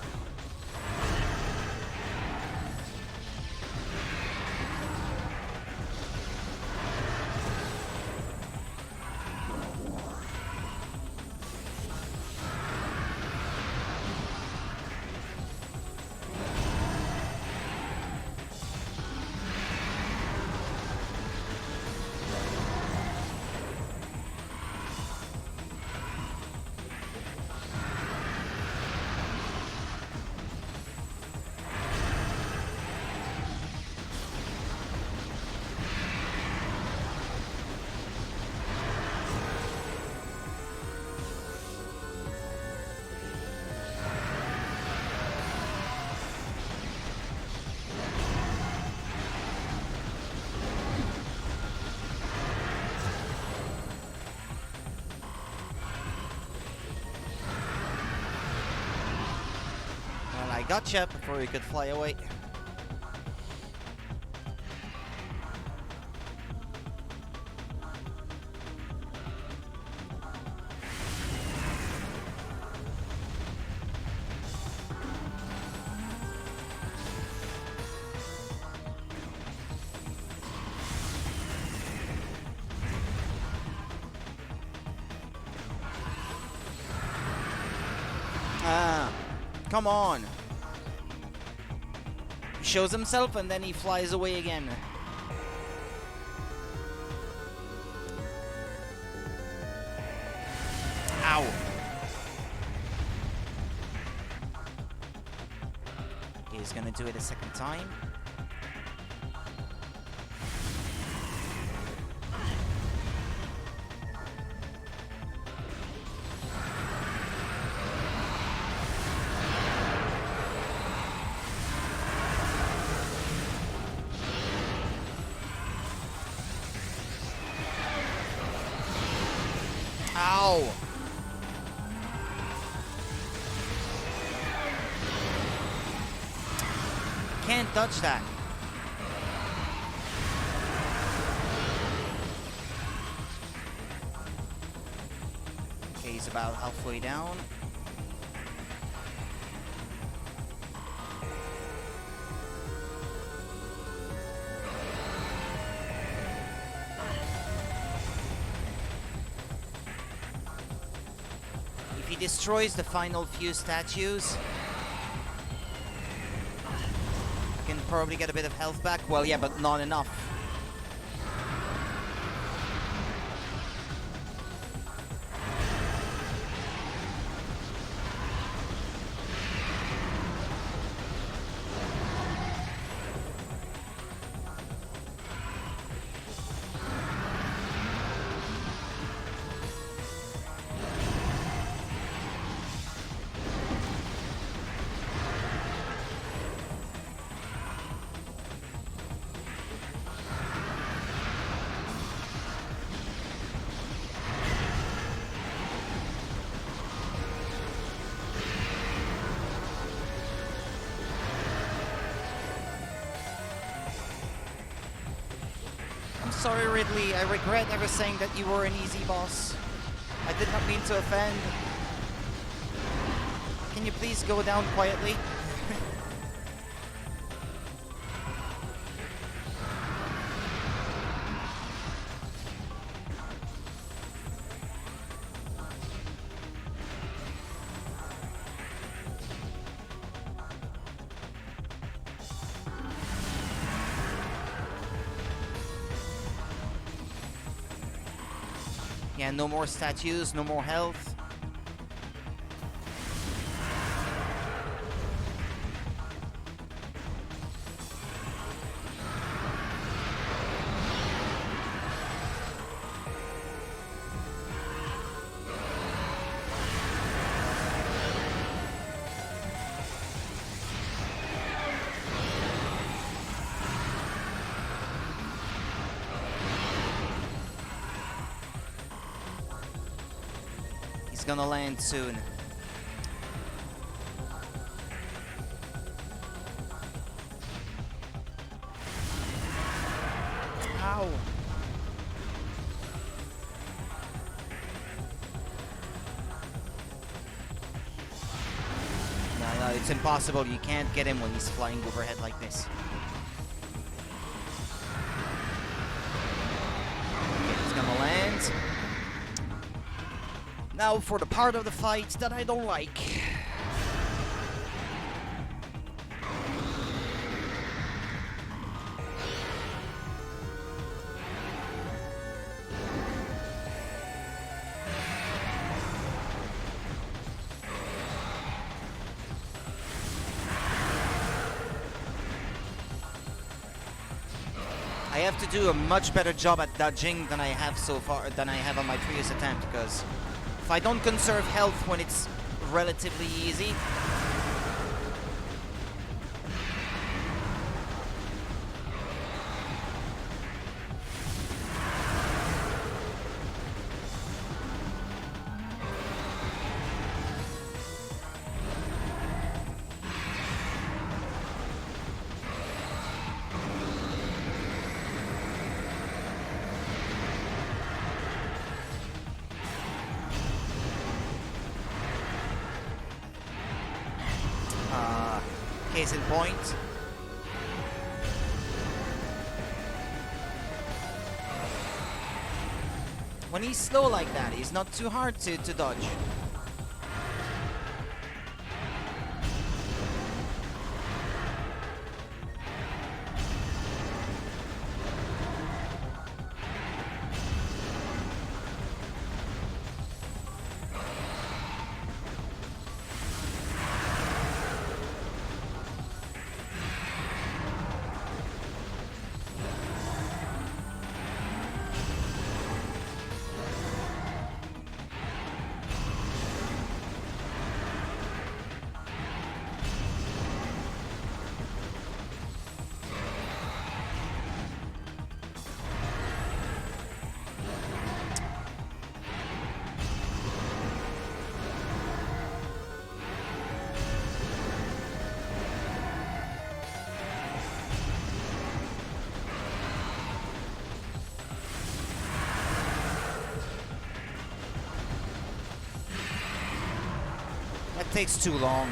I gotcha before you could fly away. Ah, come on. Shows himself and then he flies away again. Ow. He's gonna do it a second time. Ow! Can't touch that. Okay, he's about halfway down. If he destroys the final few statues, I can probably get a bit of health back. Well, yeah, but not enough. I'm sorry, Ridley. I regret ever saying that you were an easy boss. I did not mean to offend. Can you please go down quietly? Yeah, no more statues, no more health. He's gonna land soon. Ow! No, it's impossible. You can't get him when he's flying overhead like this. Okay, he's gonna land. Now for the part of the fight that I don't like. I have to do a much better job at dodging than I have so far, than I have on my previous attempt, because if I don't conserve health when it's relatively easy, case in point. When he's slow like that, he's not too hard to dodge. That takes too long.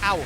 Ow!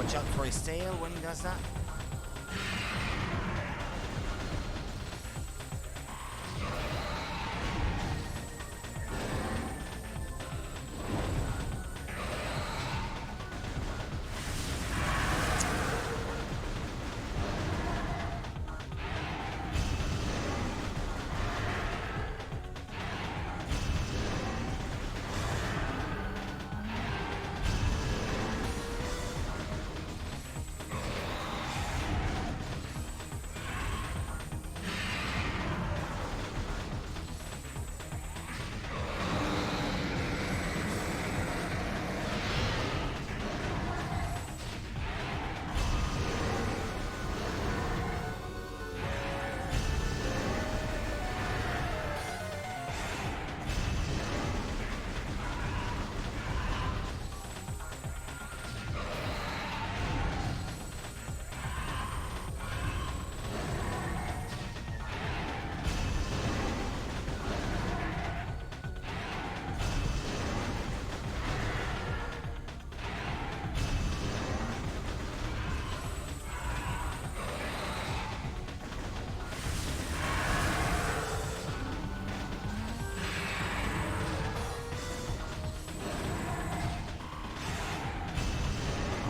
Watch out for his tail when he does that.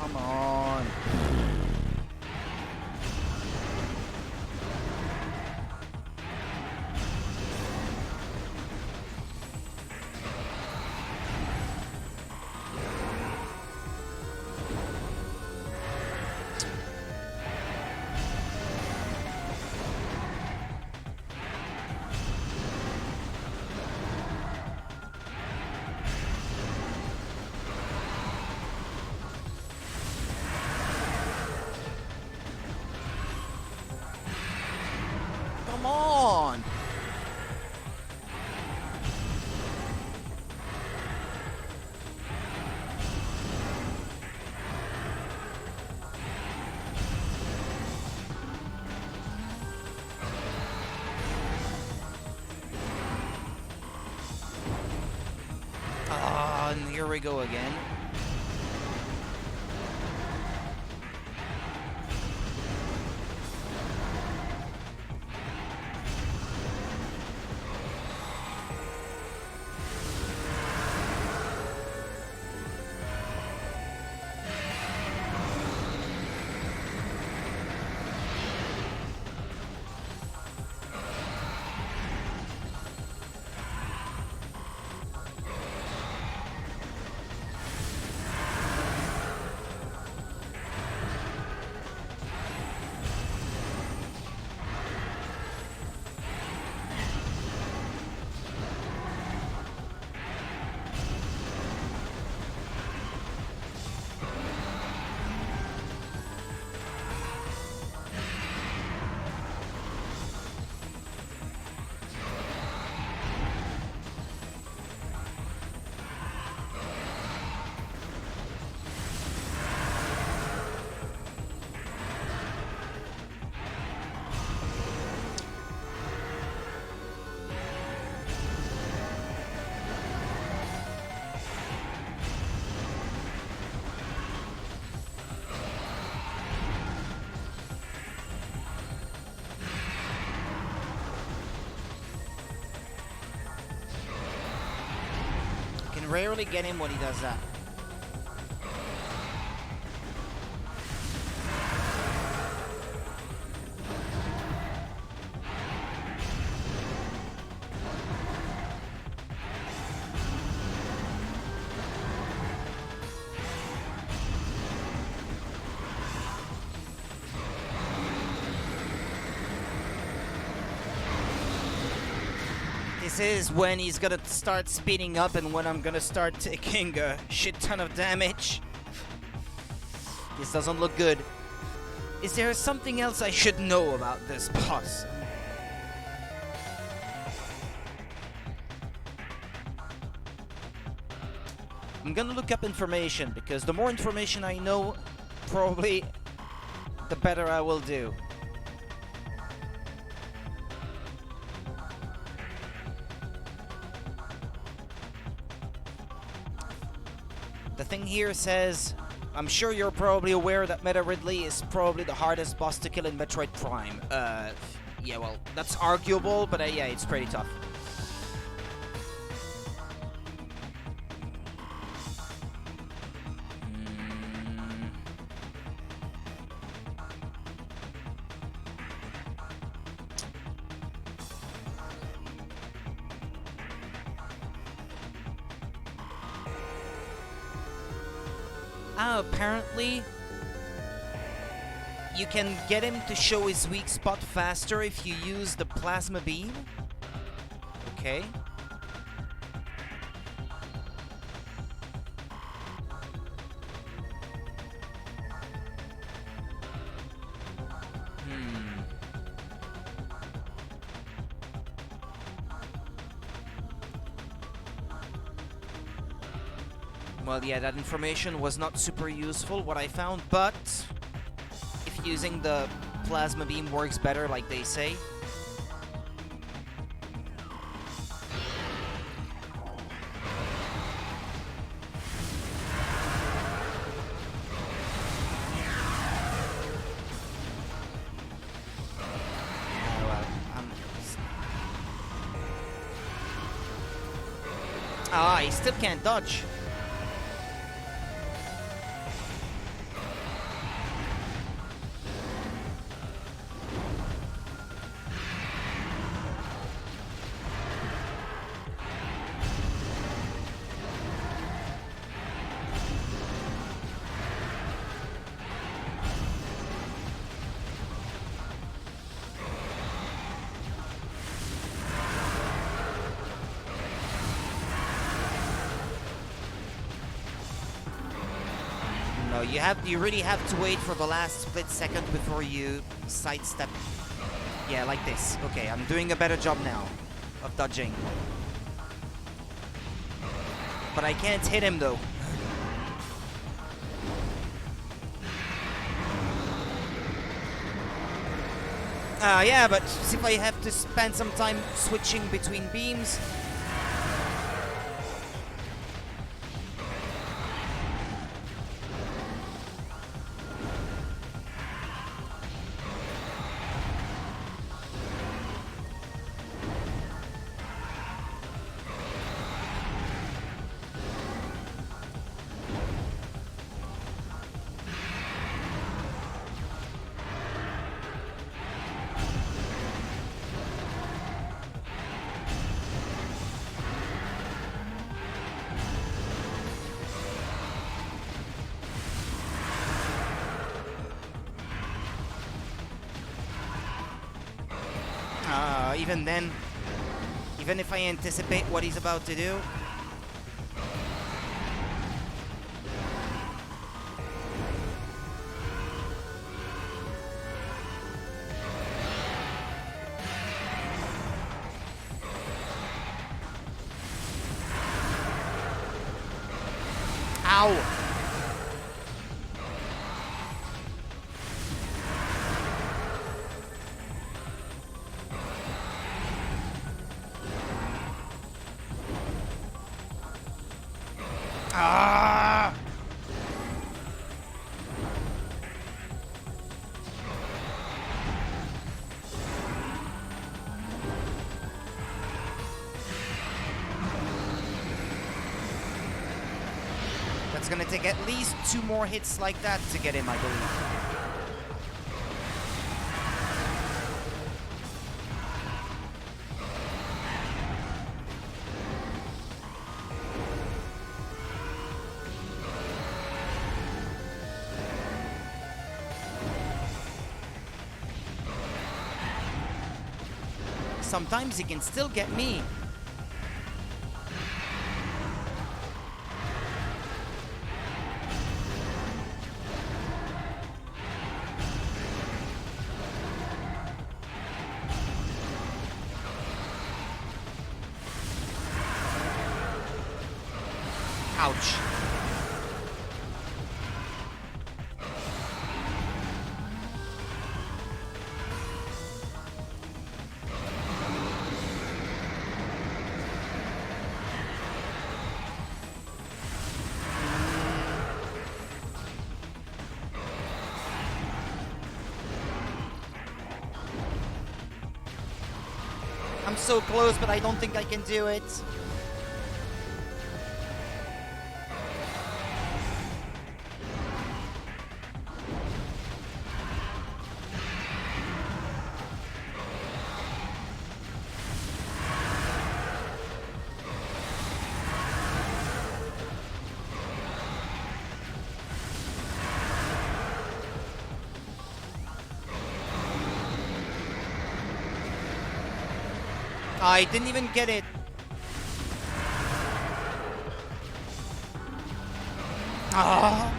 Come on. Come on. Ah, and here we go again. Can rarely get him when he does that. This is when he's gonna start speeding up and when I'm gonna start taking a shit ton of damage. This doesn't look good. Is there something else I should know about this boss? I'm gonna look up information, because the more information I know, probably the better I will do. The thing here says I'm sure you're probably aware that Meta Ridley is probably the hardest boss to kill in Metroid Prime. Yeah, well, that's arguable, but yeah, it's pretty tough. Apparently, you can get him to show his weak spot faster if you use the plasma beam. Okay. Well, yeah, that information was not super useful, what I found, but if using the plasma beam works better, like they say. He still can't dodge. No, you really have to wait for the last split second before you sidestep. Yeah, like this. Okay, I'm doing a better job now of dodging. But I can't hit him though. Yeah, but if I have to spend some time switching between beams. Even then, even if I anticipate what he's about to do. Ow! Ah! That's gonna take at least 2 more hits like that to get him, I believe. Sometimes he can still get me. Ouch. I'm so close, but I don't think I can do it. I didn't even get it. Ah.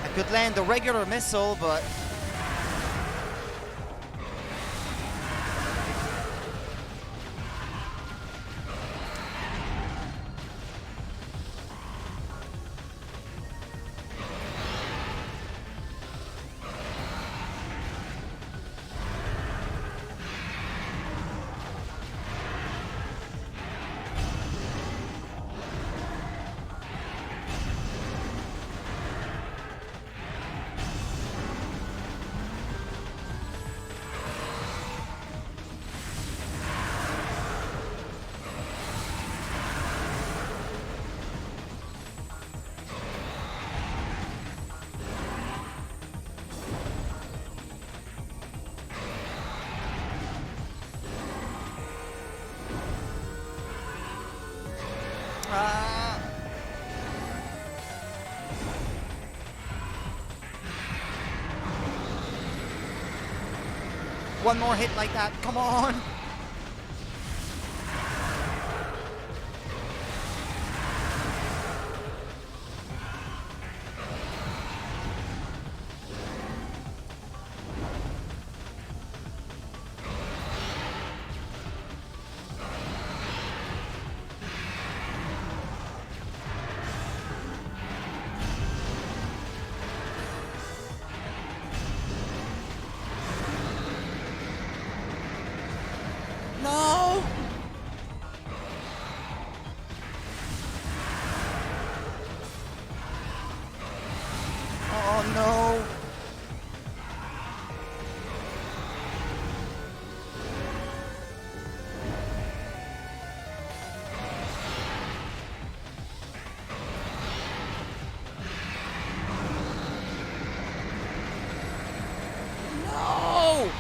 I could land a regular missile, but one more hit like that. Come on. No! Oh no! No!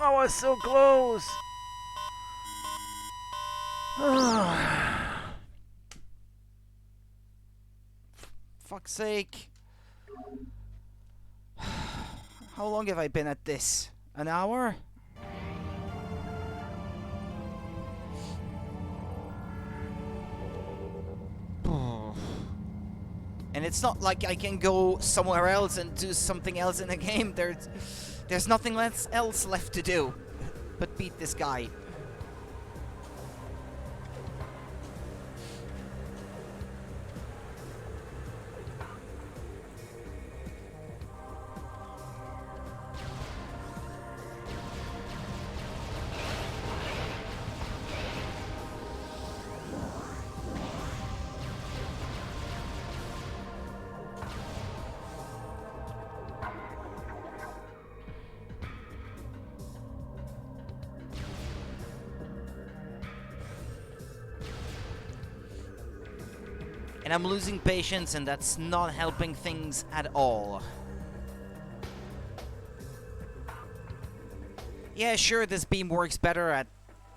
I was so close. Fuck's sake. How long have I been at this? An hour? And it's not like I can go somewhere else and do something else in the game. There's nothing else left to do but beat this guy. And I'm losing patience, and that's not helping things at all. Yeah, sure, this beam works better at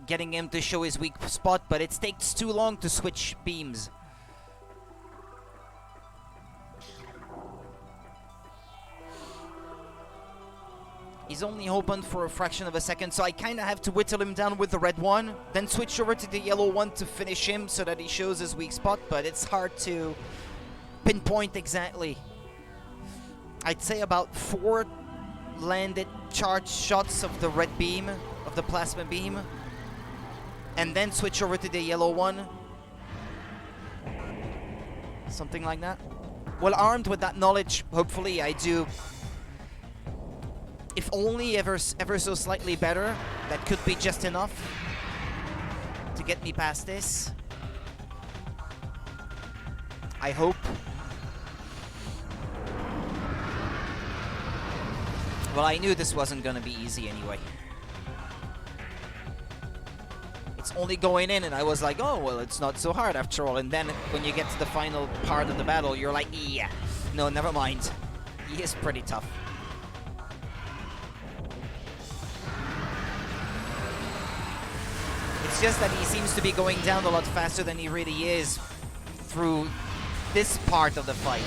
getting him to show his weak spot, but it takes too long to switch beams. He's only open for a fraction of a second, so I kind of have to whittle him down with the red one, then switch over to the yellow one to finish him so that he shows his weak spot, but it's hard to pinpoint exactly. I'd say about 4 landed charge shots of the red beam, of the plasma beam, and then switch over to the yellow one. Something like that. Well, armed with that knowledge, hopefully I do, if only ever so slightly better. That could be just enough to get me past this. I hope. Well, I knew this wasn't gonna be easy anyway. It's only going in, and I was like, oh, well, it's not so hard after all. And then when you get to the final part of the battle, you're like, yeah, no, never mind. He is pretty tough. It's just that he seems to be going down a lot faster than he really is through this part of the fight.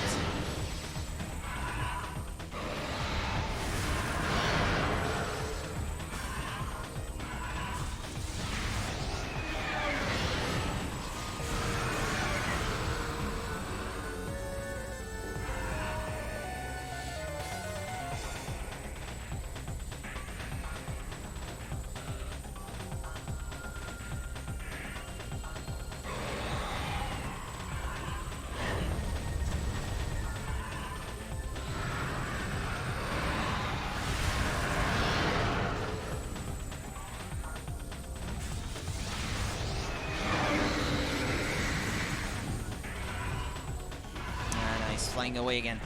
Flying away again.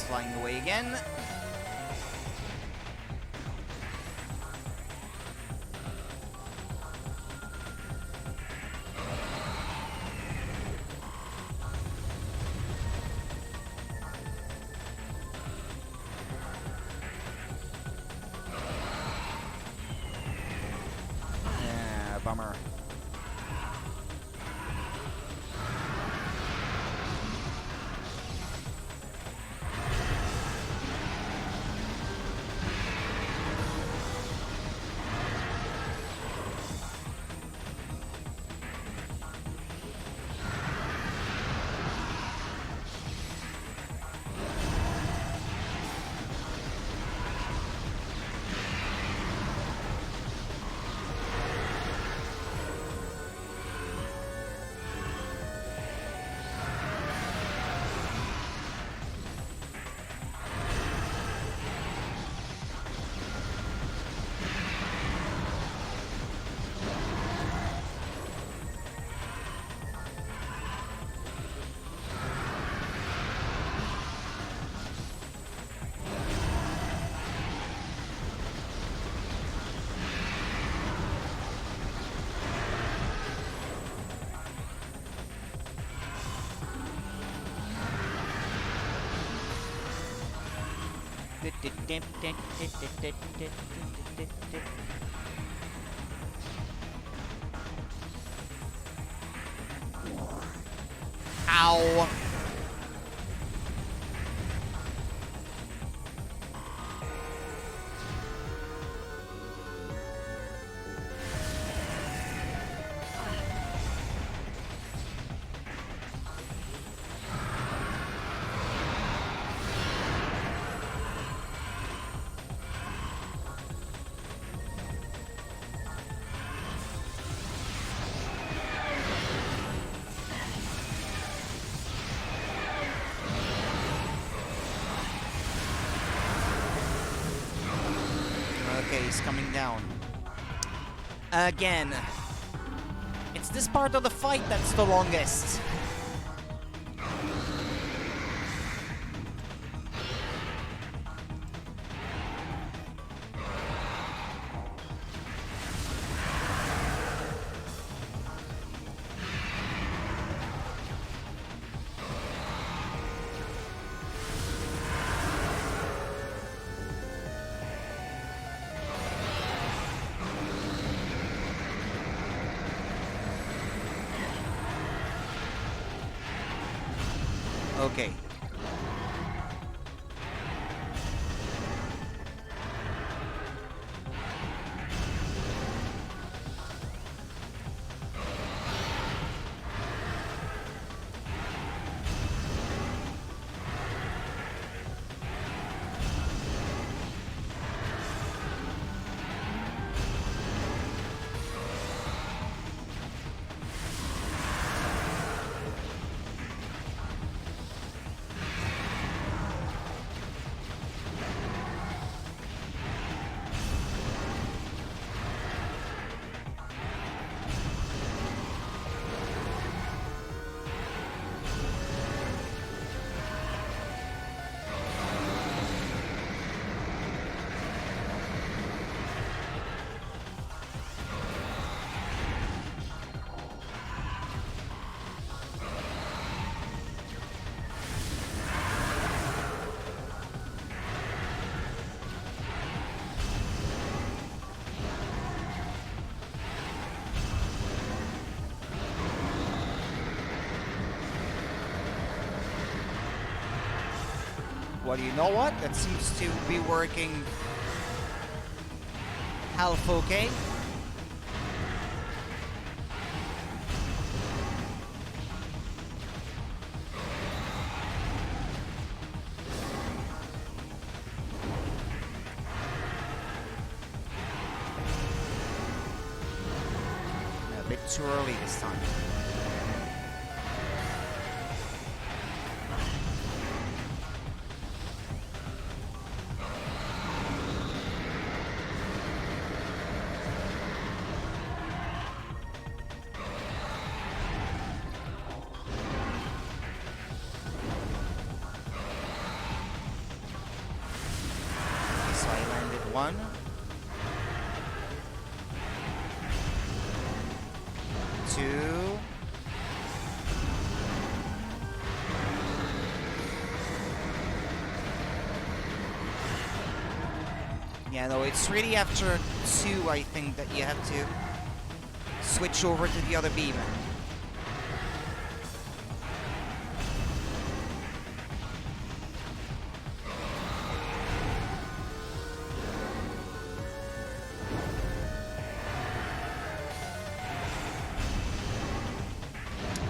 Flying away again. Yeah, bummer. Ow! Okay, he's coming down. Again. It's this part of the fight that's the longest. Okay. Well, you know what? That seems to be working half okay. A bit too early this time. So I landed one. Two. Yeah, no, it's really after two, I think, that you have to switch over to the other beam.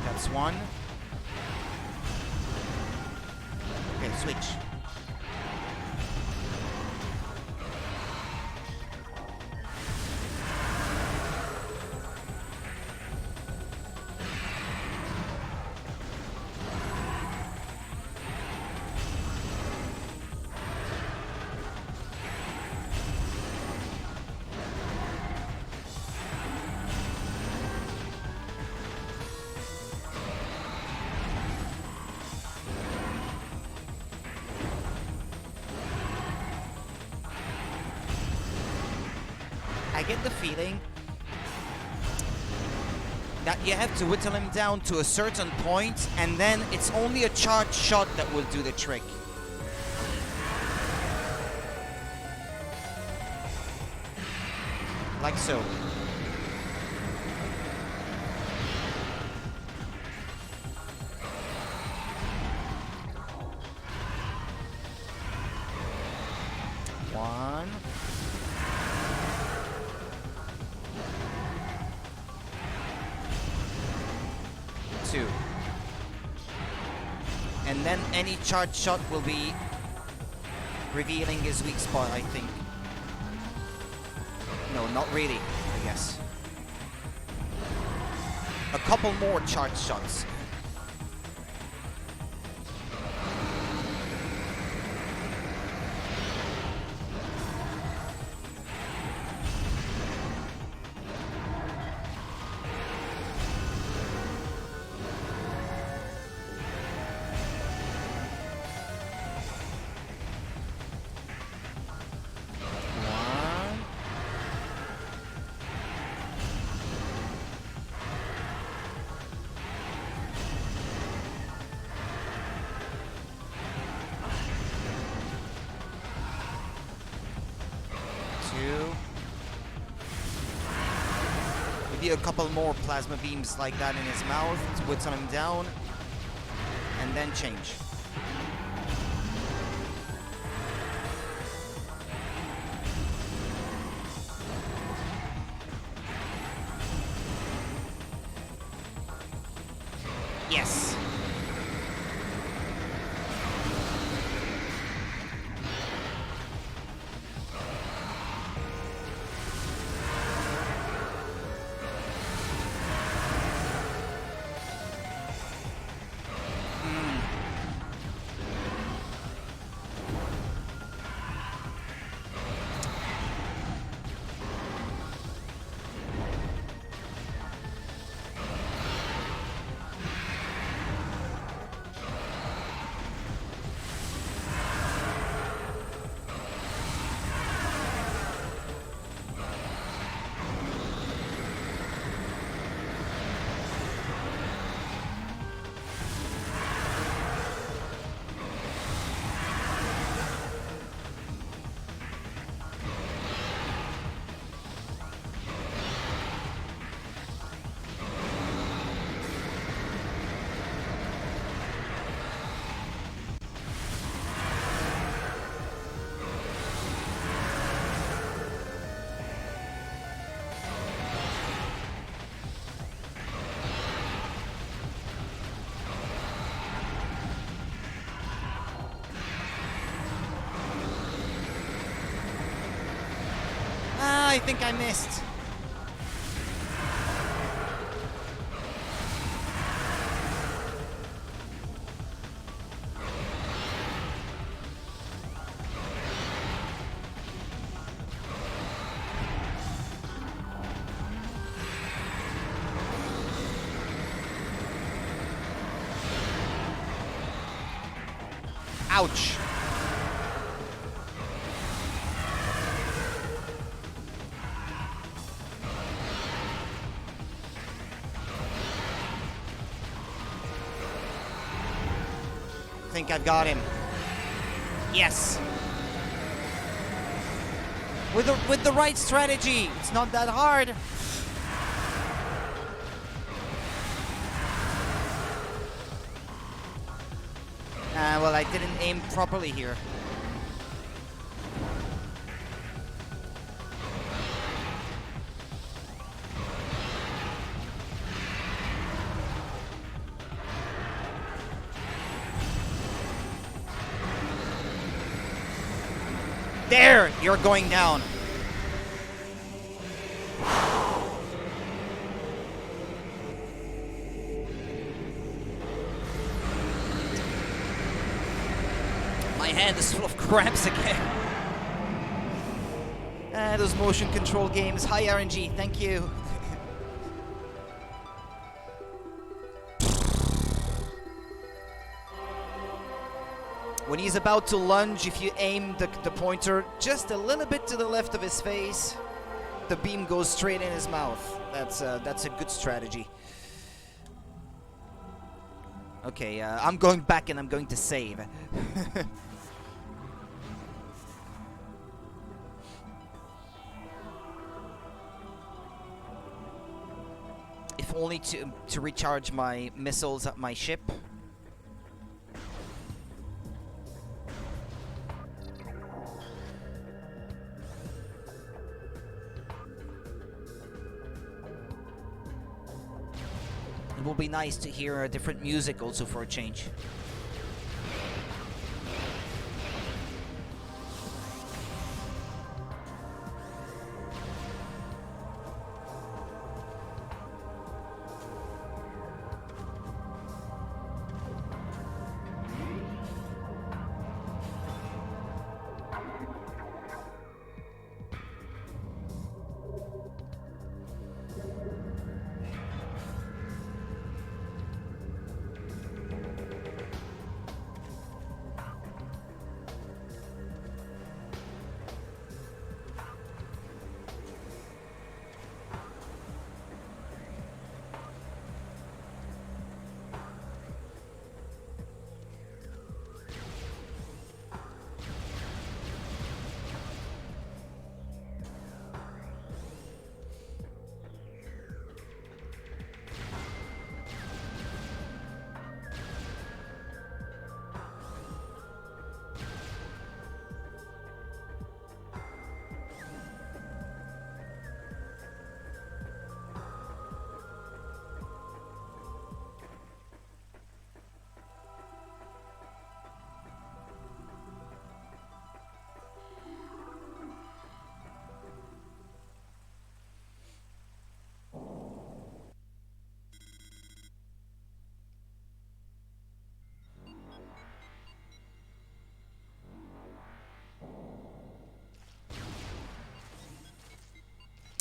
That's one. Okay, switch. I get the feeling that you have to whittle him down to a certain point, and then it's only a charge shot that will do the trick. Like so. One. Two. And then any charge shot will be revealing his weak spot, I think. No, not really, I guess. A couple more charge shots. Maybe a couple more plasma beams like that in his mouth to put him down, and then change. Yes. I think I missed. Ouch. I think I've got him. Yes. With the right strategy, it's not that hard. Well, I didn't aim properly here. There! You're going down. My hand is full of cramps again. Those motion control games. Hi RNG, thank you. When he's about to lunge, if you aim the pointer just a little bit to the left of his face, the beam goes straight in his mouth. That's a good strategy. Okay, I'm going back and I'm going to save. only to recharge my missiles at my ship. It will be nice to hear a different music also for a change.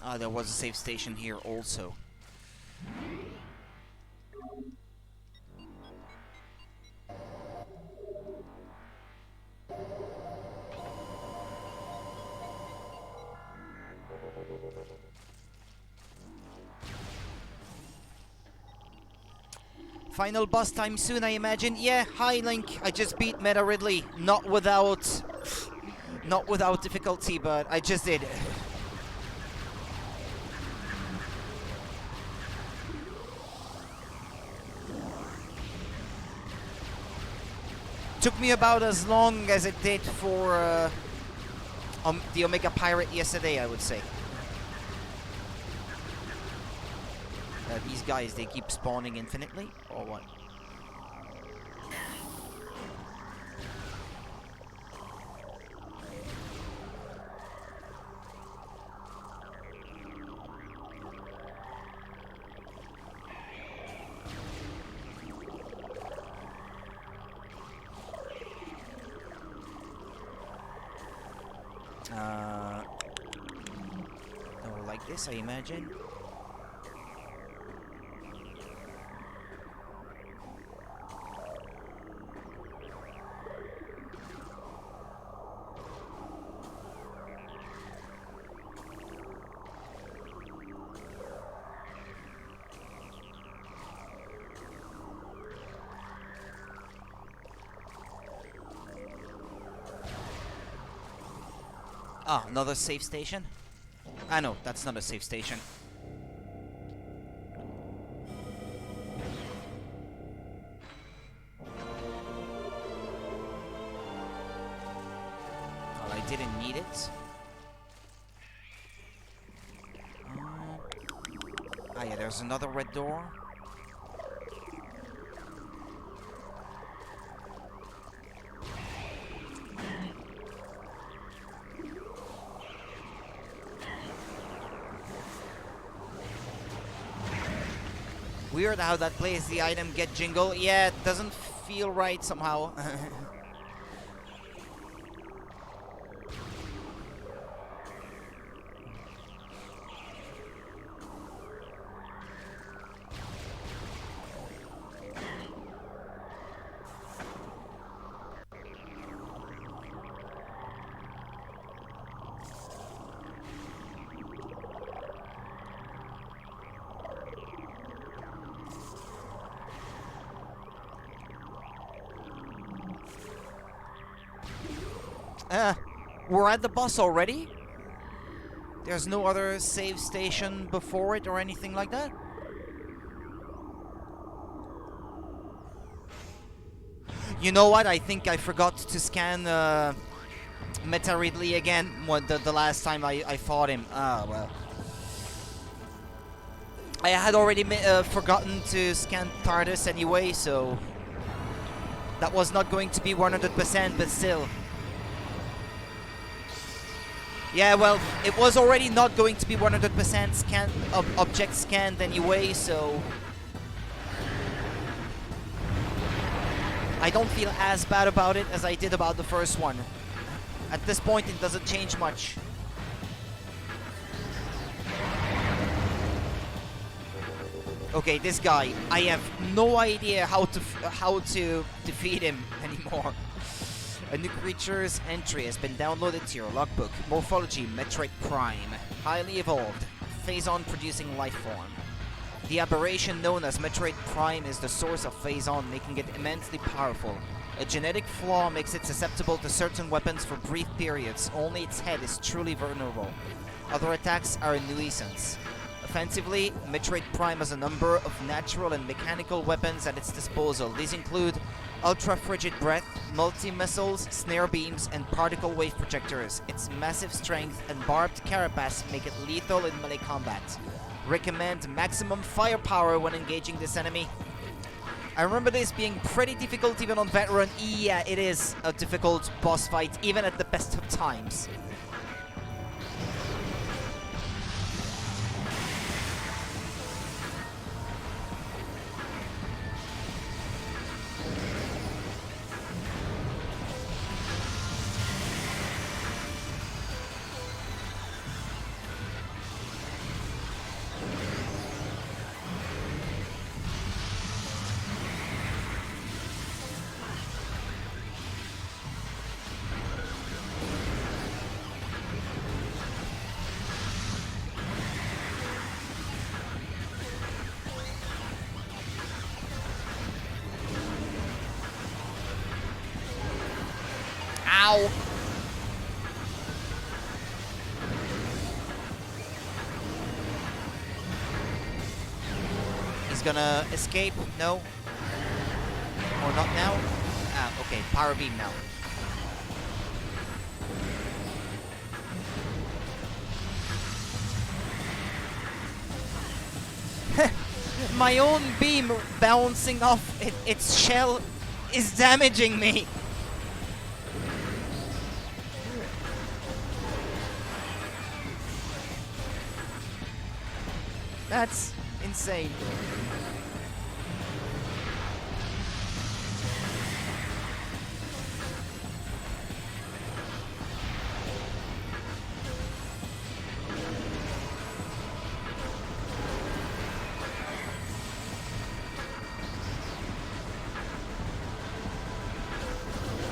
Ah, there was a save station here also. Final boss time soon, I imagine. Yeah, hi Link. I just beat Meta Ridley. Not without difficulty, but I just did. Took me about as long as it did for the Omega Pirate yesterday, I would say. These guys, they keep spawning infinitely, or what? Oh, like this, I imagine. Ah, another safe station? Ah, no, that's not a safe station. Well, I didn't need it. Ah, yeah, there's another red door. Weird how that plays the item get jingle. Yeah, it doesn't feel right somehow. We're at the boss already? There's no other save station before it or anything like that? You know what? I think I forgot to scan Meta Ridley again the last time I fought him. Ah, well. I had already forgotten to scan TARDIS anyway, so that was not going to be 100%, but still. Yeah, well, it was already not going to be 100% scan object scanned anyway, so I don't feel as bad about it as I did about the first one. At this point, it doesn't change much. Okay, this guy, I have no idea how to defeat him anymore. A new creature's entry has been downloaded to your logbook. Morphology, Metroid Prime. Highly evolved. Phazon producing life form. The aberration known as Metroid Prime is the source of Phazon, making it immensely powerful. A genetic flaw makes it susceptible to certain weapons for brief periods. Only its head is truly vulnerable. Other attacks are a nuisance. Offensively, Metroid Prime has a number of natural and mechanical weapons at its disposal. These include ultra-frigid breath, multi-missiles, snare beams, and particle wave projectors. Its massive strength and barbed carapace make it lethal in melee combat. Recommend maximum firepower when engaging this enemy. I remember this being pretty difficult even on veteran. Yeah, it is a difficult boss fight, even at the best of times. Ow! He's gonna escape? No? Or not now? Ah, okay, power beam now. My own beam bouncing off its shell is damaging me! That's insane.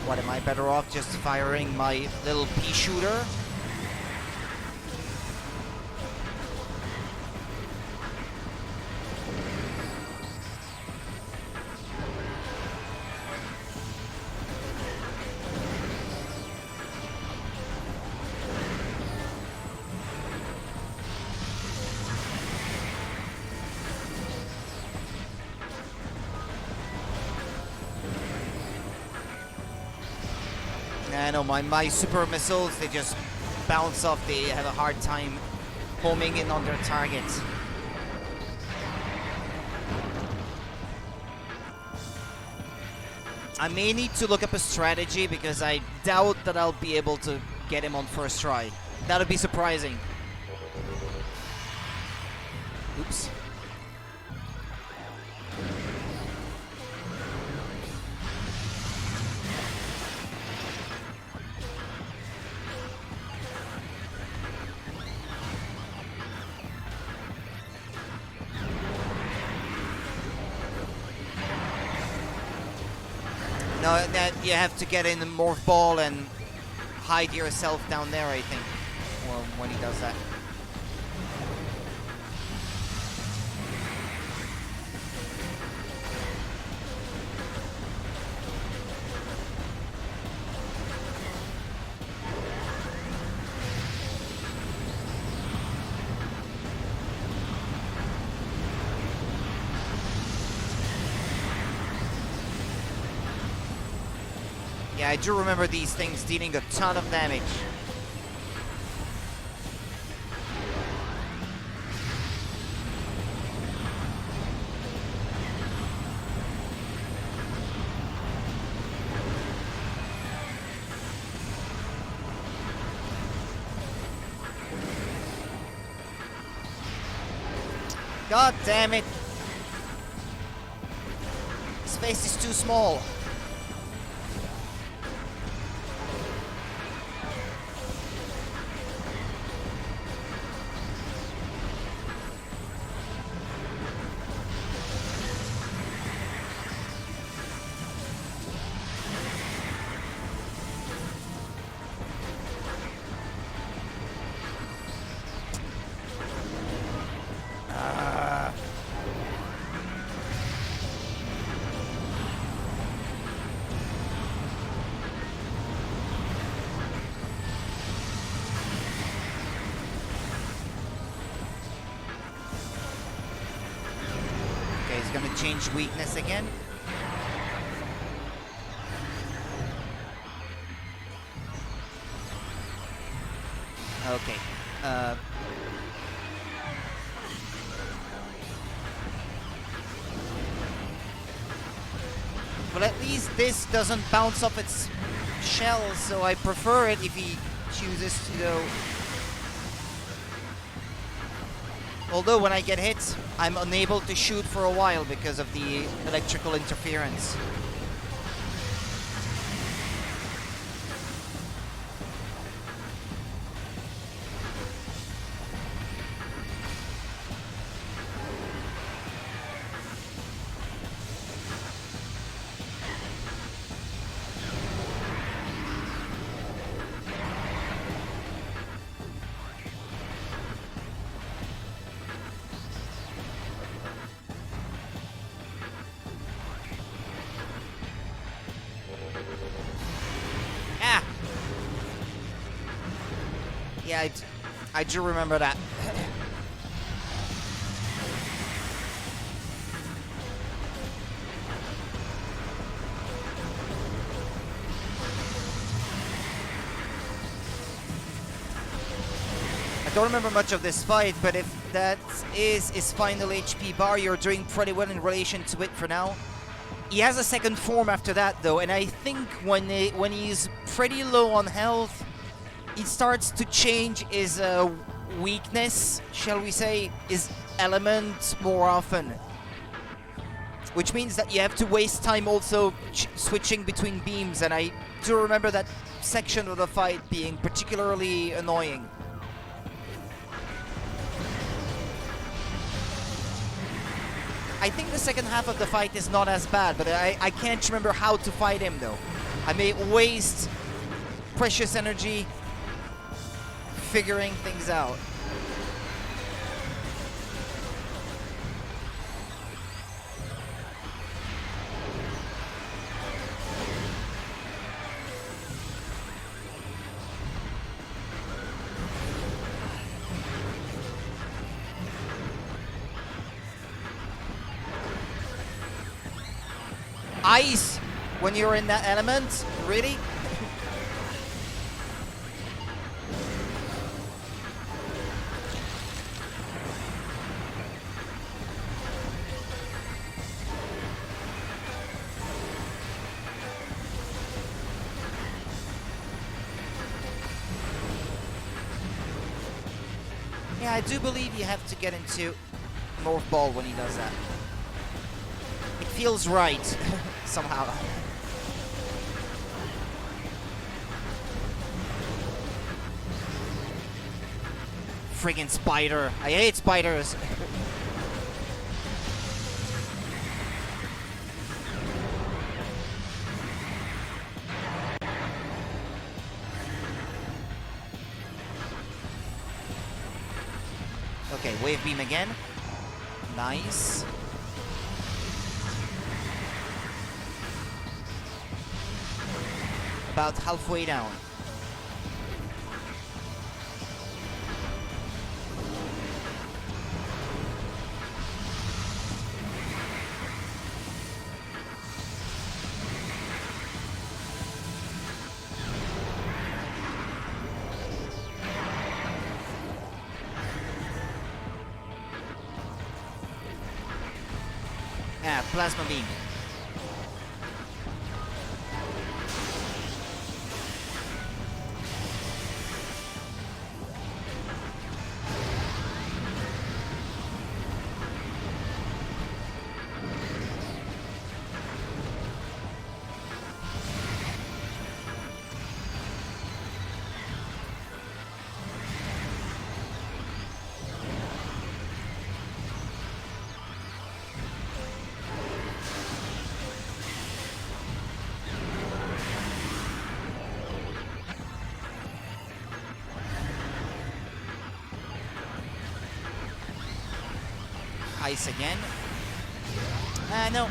What, am I better off just firing my little pea shooter? I know, my super missiles, they just bounce off. They have a hard time homing in on their target. I may need to look up a strategy because I doubt that I'll be able to get him on first try. That would be surprising. Oops. No, that you have to get in the morph ball and hide yourself down there, I think. Well, when he does that. Yeah, I do remember these things dealing a ton of damage. God damn it! Space is too small. Okay, he's gonna change weakness again. Okay. Well, at least this doesn't bounce off its shell, so I prefer it if he chooses to go. Although when I get hit, I'm unable to shoot for a while because of the electrical interference. Yeah, I do remember that. I don't remember much of this fight, but if that is his final HP bar, you're doing pretty well in relation to it for now. He has a second form after that, though, and I think when he's pretty low on health, he starts to change his weakness, shall we say, his element more often. Which means that you have to waste time also switching between beams, and I do remember that section of the fight being particularly annoying. I think the second half of the fight is not as bad, but I can't remember how to fight him, though. I may waste precious energy figuring things out. Ice when you're in that element? Really? Yeah, I do believe you have to get into North Ball when he does that. It feels right, somehow. Friggin' spider. I hate spiders. Okay, wave beam again. Nice. About halfway down. that plasma beam. Ice again. No.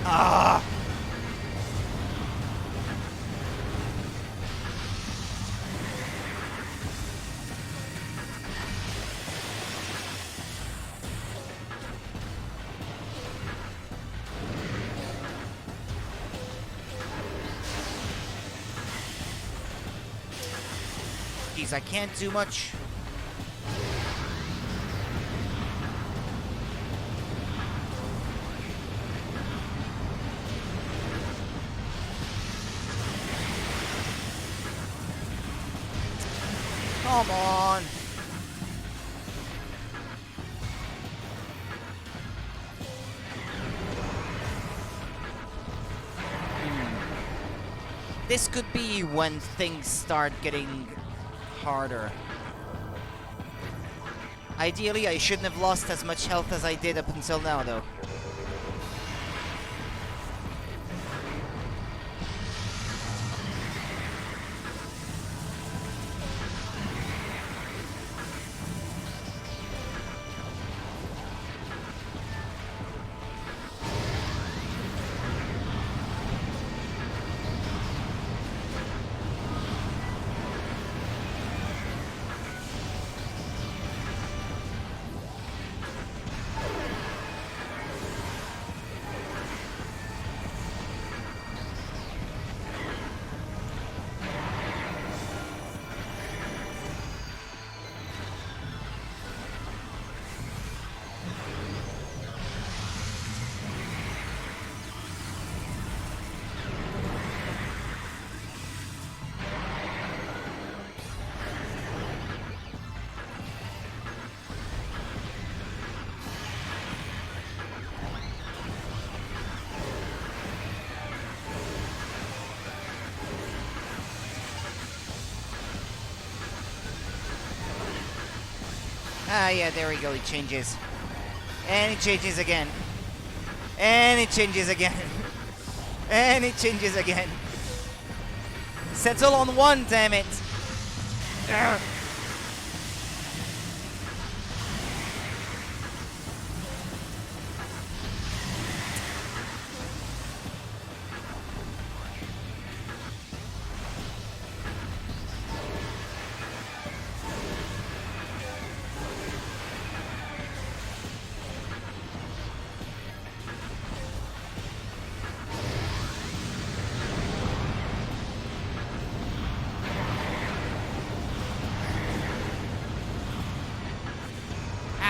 Ah! Jeez, I can't do much. Come on. This could be when things start getting harder. Ideally, I shouldn't have lost as much health as I did up until now, though. Ah, yeah, there we go, it changes. And it changes again. And it changes again. And it changes again. Settle on one, damn it. Ugh.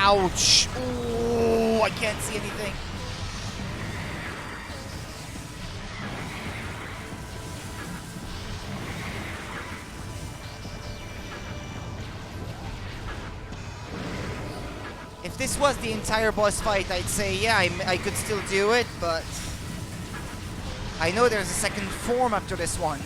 Ouch! Ooh, I can't see anything. If this was the entire boss fight, I'd say, yeah, I could still do it, but I know there's a second form after this one.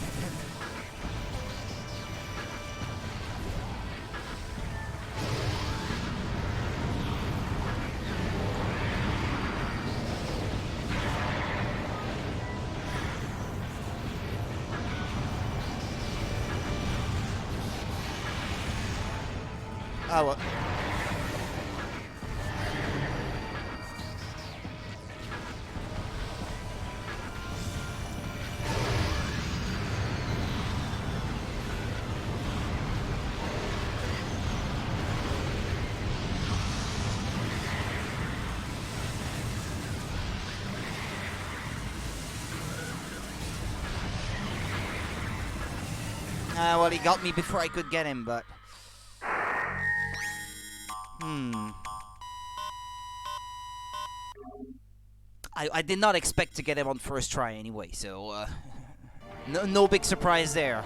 Oh, well. Well, he got me before I could get him, but... I did not expect to get him on first try anyway, so... no big surprise there.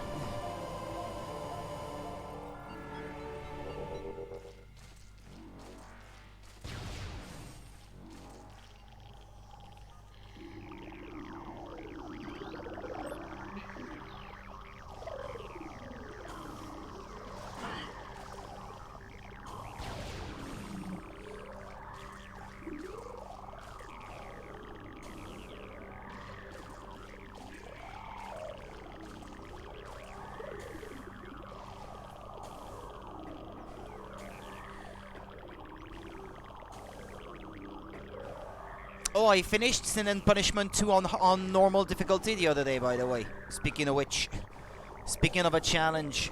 Oh, I finished Sin and Punishment 2 on normal difficulty the other day, by the way. Speaking of which, speaking of a challenge,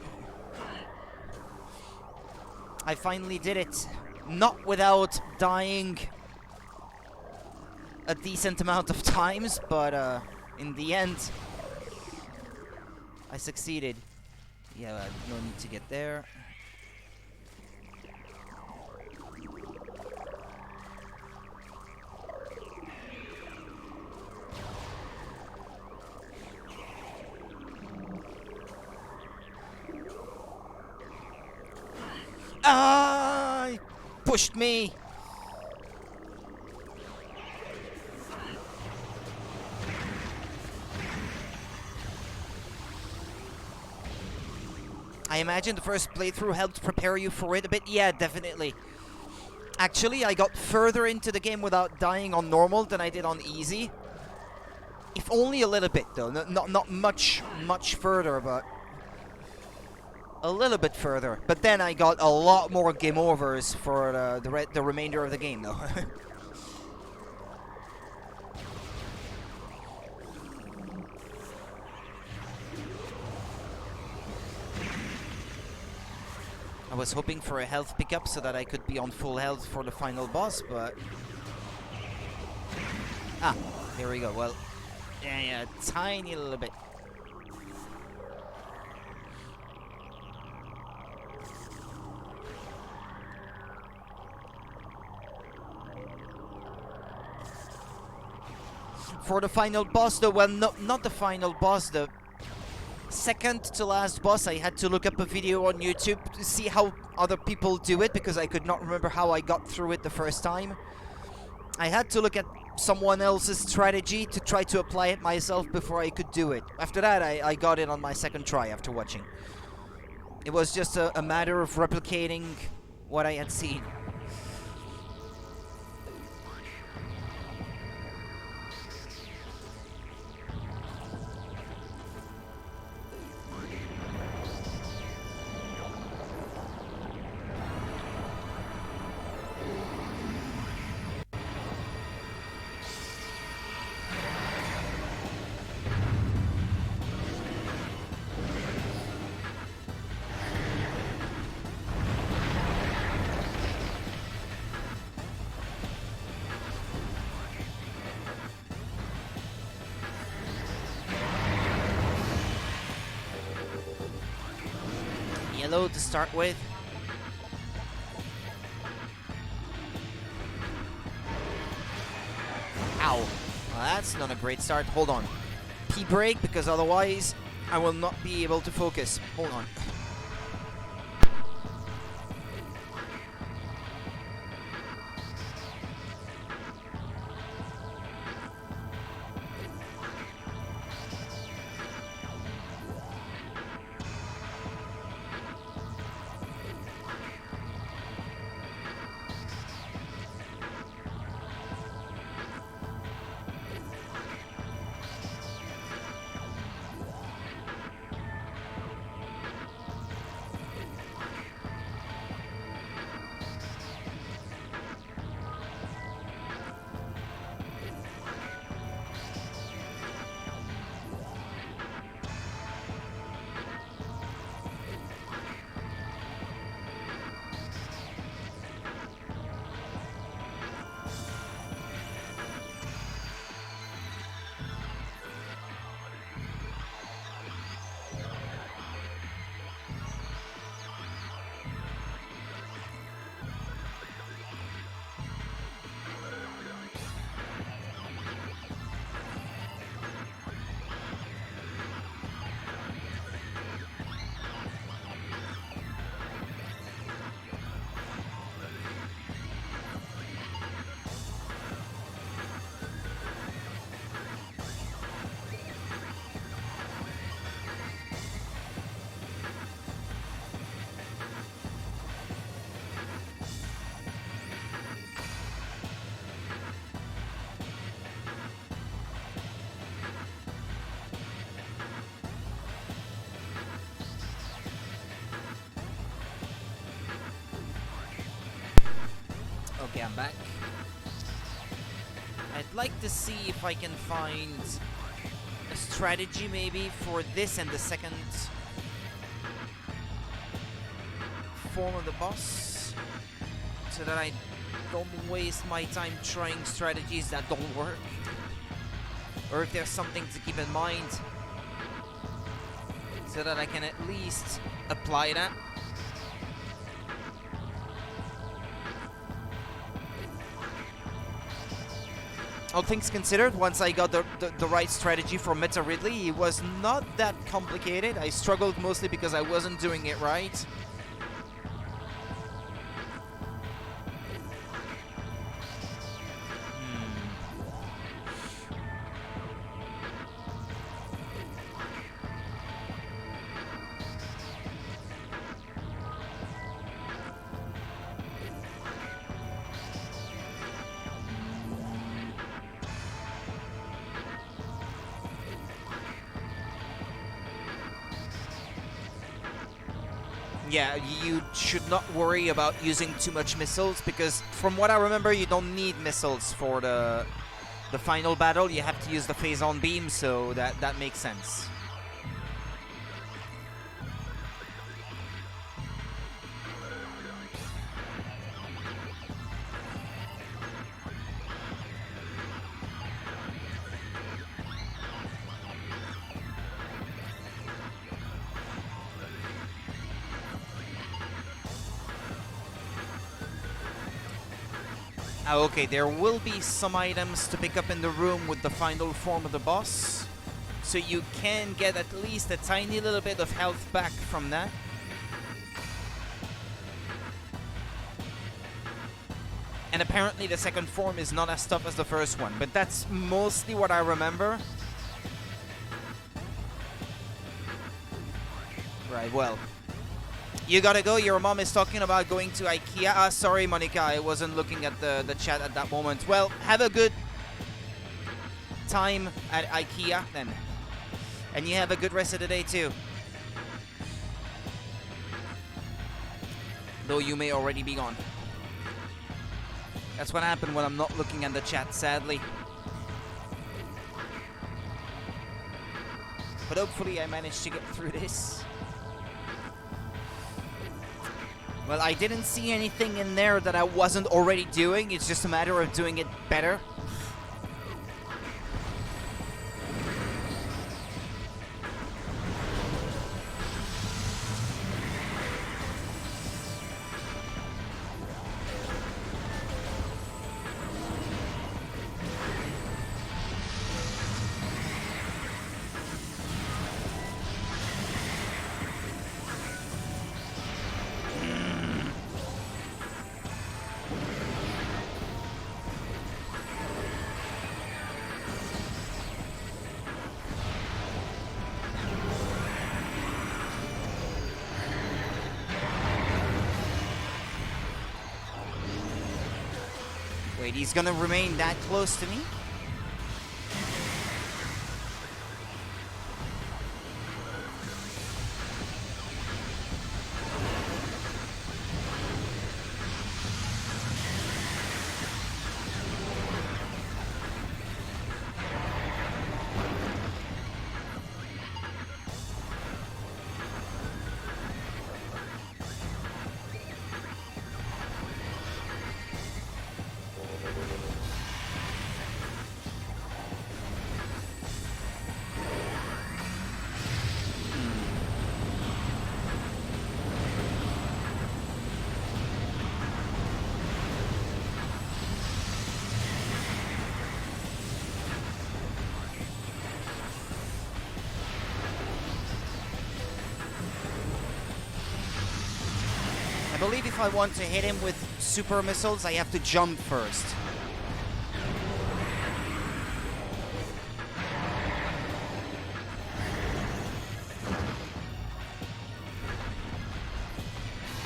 I finally did it. Not without dying a decent amount of times, but in the end, I succeeded. Yeah, no need to get there. Ah! He pushed me! I imagine the first playthrough helped prepare you for it a bit. Yeah, definitely. Actually, I got further into the game without dying on normal than I did on easy. If only a little bit, though. Not much further, but... a little bit further. But then I got a lot more game overs for the remainder of the game, though. I was hoping for a health pickup so that I could be on full health for the final boss, but... ah, here we go. Well, yeah, tiny little bit. For the final boss, though, well, not the final boss, the second to last boss, I had to look up a video on YouTube to see how other people do it, because I could not remember how I got through it the first time. I had to look at someone else's strategy to try to apply it myself before I could do it. After that, I got it on my second try after watching. It was just a matter of replicating what I had seen. Yellow to start with. Ow. Well, that's not a great start. Hold on. P-brake, because otherwise I will not be able to focus. Hold on. Okay, I'm back. I'd like to see if I can find a strategy maybe for this and the second form of the boss, so that I don't waste my time trying strategies that don't work, or if there's something to keep in mind so that I can at least apply that. All things considered, once I got the right strategy for Metroid, it was not that complicated. I struggled mostly because I wasn't doing it right. Yeah, you should not worry about using too much missiles, because from what I remember, you don't need missiles for the final battle. You have to use the phase-on beam, so that makes sense. Okay, there will be some items to pick up in the room with the final form of the boss, so you can get at least a tiny little bit of health back from that. And apparently the second form is not as tough as the first one, but that's mostly what I remember. Right, well. You gotta go, your mom is talking about going to IKEA. Ah, sorry, Monica, I wasn't looking at the chat at that moment. Well, have a good time at IKEA then. And you have a good rest of the day too. Though you may already be gone. That's what happened when I'm not looking at the chat, sadly. But hopefully I managed to get through this. Well, I didn't see anything in there that I wasn't already doing. It's just a matter of doing it better. Wait, he's gonna remain that close to me? I believe if I want to hit him with super missiles, I have to jump first.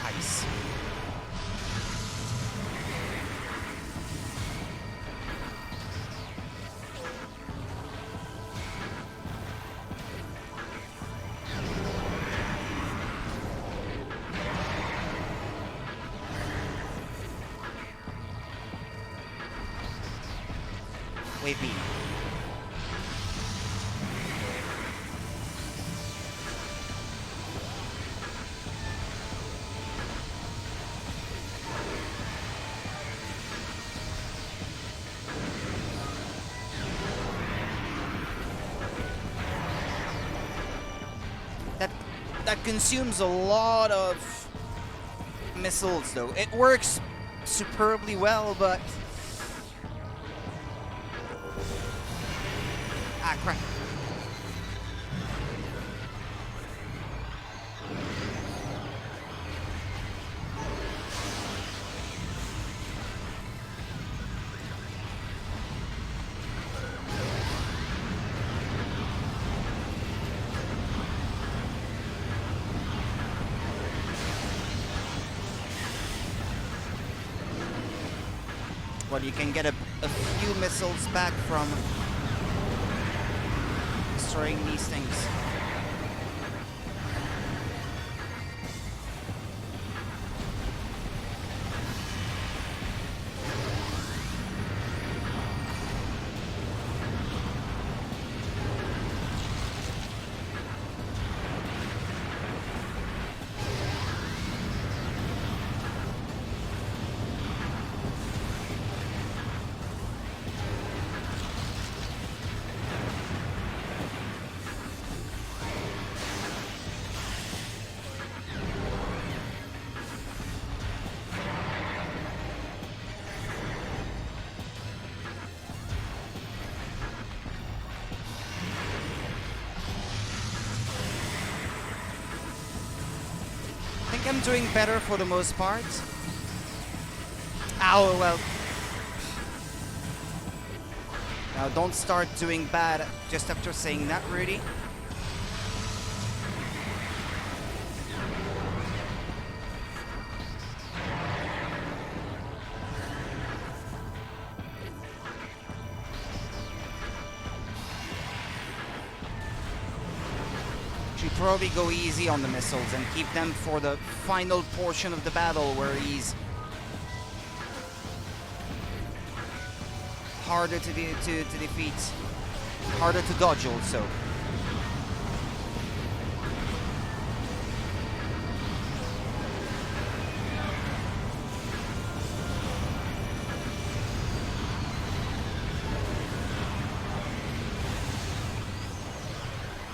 Nice. Wave beam. That consumes a lot of missiles, though. It works superbly well, but... Ah, crap. Well, you can get a few missiles back from destroying these things. I think I'm doing better for the most part. Ow, well. Now don't start doing bad just after saying that, Rudy. Should probably go easy on the missiles and keep them for the final portion of the battle where he's harder to defeat, harder to dodge also.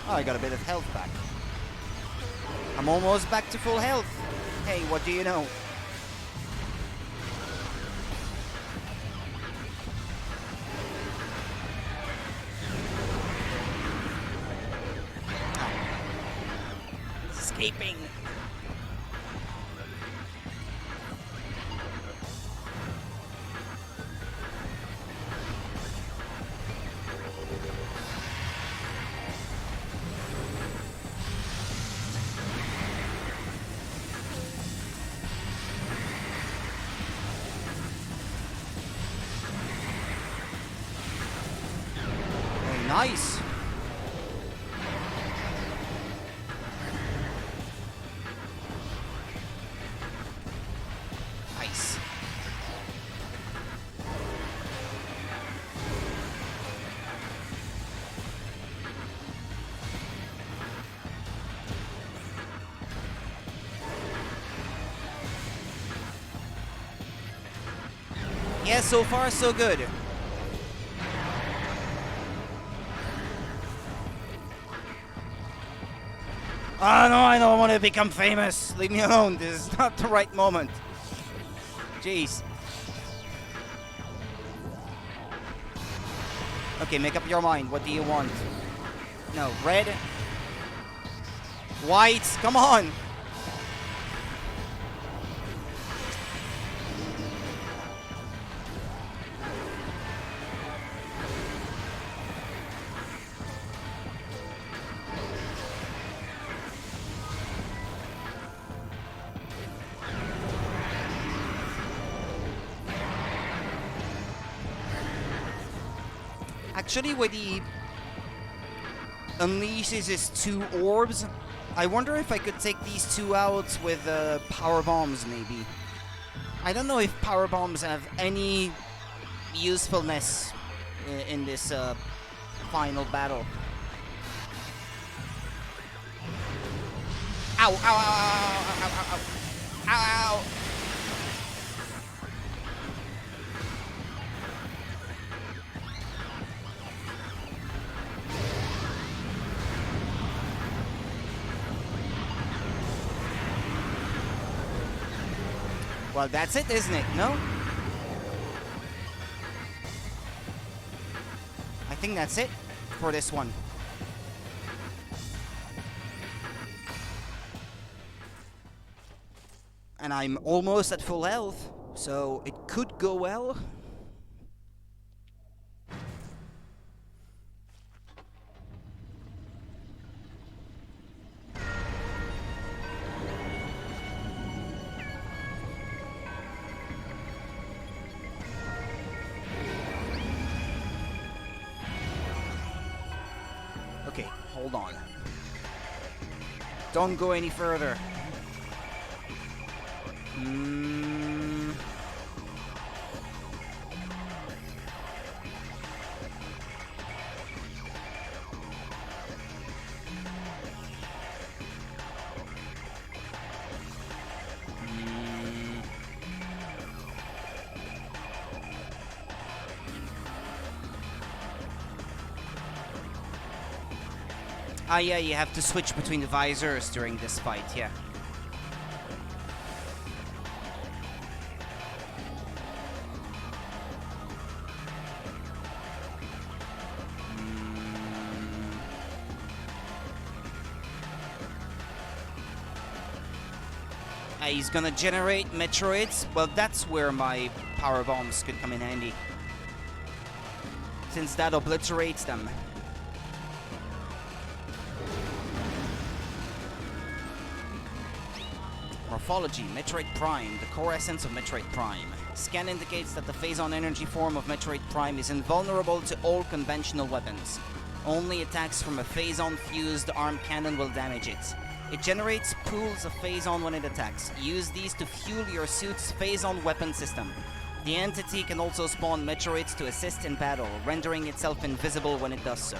Oh, I got a bit of health back. I'm almost back to full health. Hey, what do you know? Escaping. Nice. Nice. Yeah, so far so good. Oh no, I don't want to become famous. Leave me alone. This is not the right moment. Jeez. Okay, make up your mind. What do you want? No, red. White. Come on. Actually, when he unleashes his two orbs, I wonder if I could take these two out with power bombs, maybe. I don't know if power bombs have any usefulness in this final battle. Ow! Ow! Ow! Ow! Ow! Ow! Ow! Ow! Ow! Well, that's it, isn't it? No? I think that's it for this one. And I'm almost at full health, so it could go well. Okay, hold on. Don't go any further. Ah, yeah, you have to switch between the visors during this fight, yeah. He's gonna generate Metroids. Well, that's where my power bombs could come in handy, since that obliterates them. Morphology, Metroid Prime, the core essence of Metroid Prime. Scan indicates that the phase-on energy form of Metroid Prime is invulnerable to all conventional weapons. Only attacks from a phase-on fused arm cannon will damage it. It generates pools of phase-on when it attacks. Use these to fuel your suit's phase-on weapon system. The entity can also spawn Metroids to assist in battle, rendering itself invisible when it does so.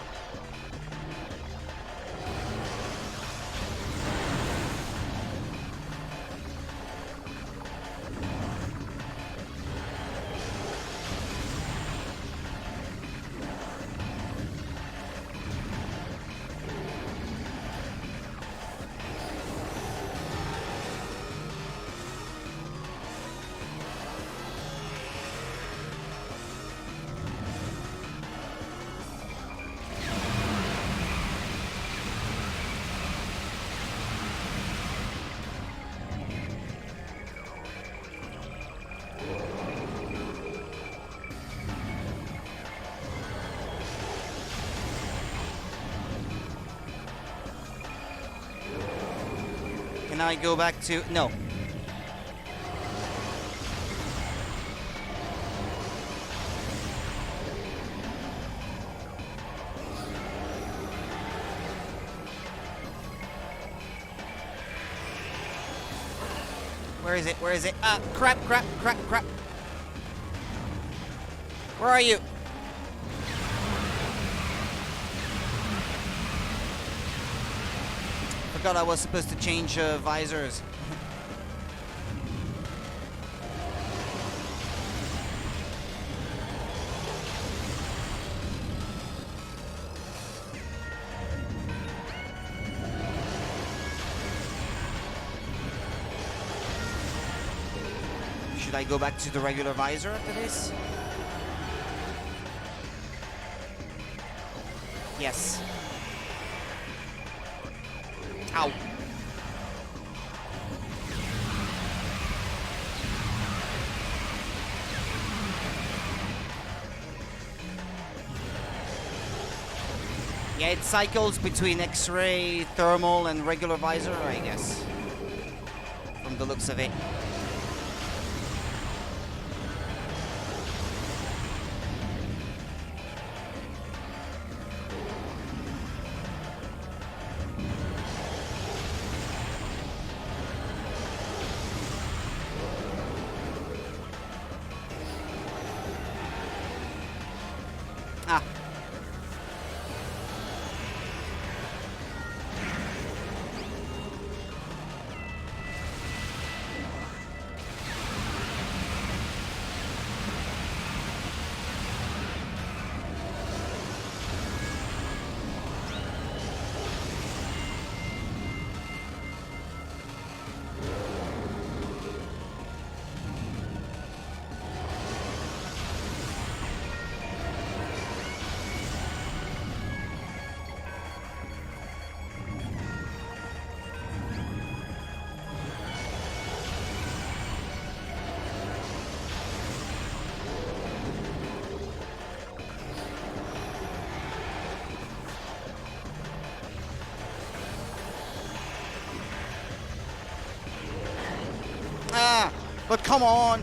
Can I go back to... No. Where is it? Where is it? Crap, crap, crap, crap. Where are you? Forgot I was supposed to change visors. Should I go back to the regular visor after this? Yes. Ow. Yeah, it cycles between X-ray, thermal, and regular visor, I guess. From the looks of it. Ah. Ah, but come on.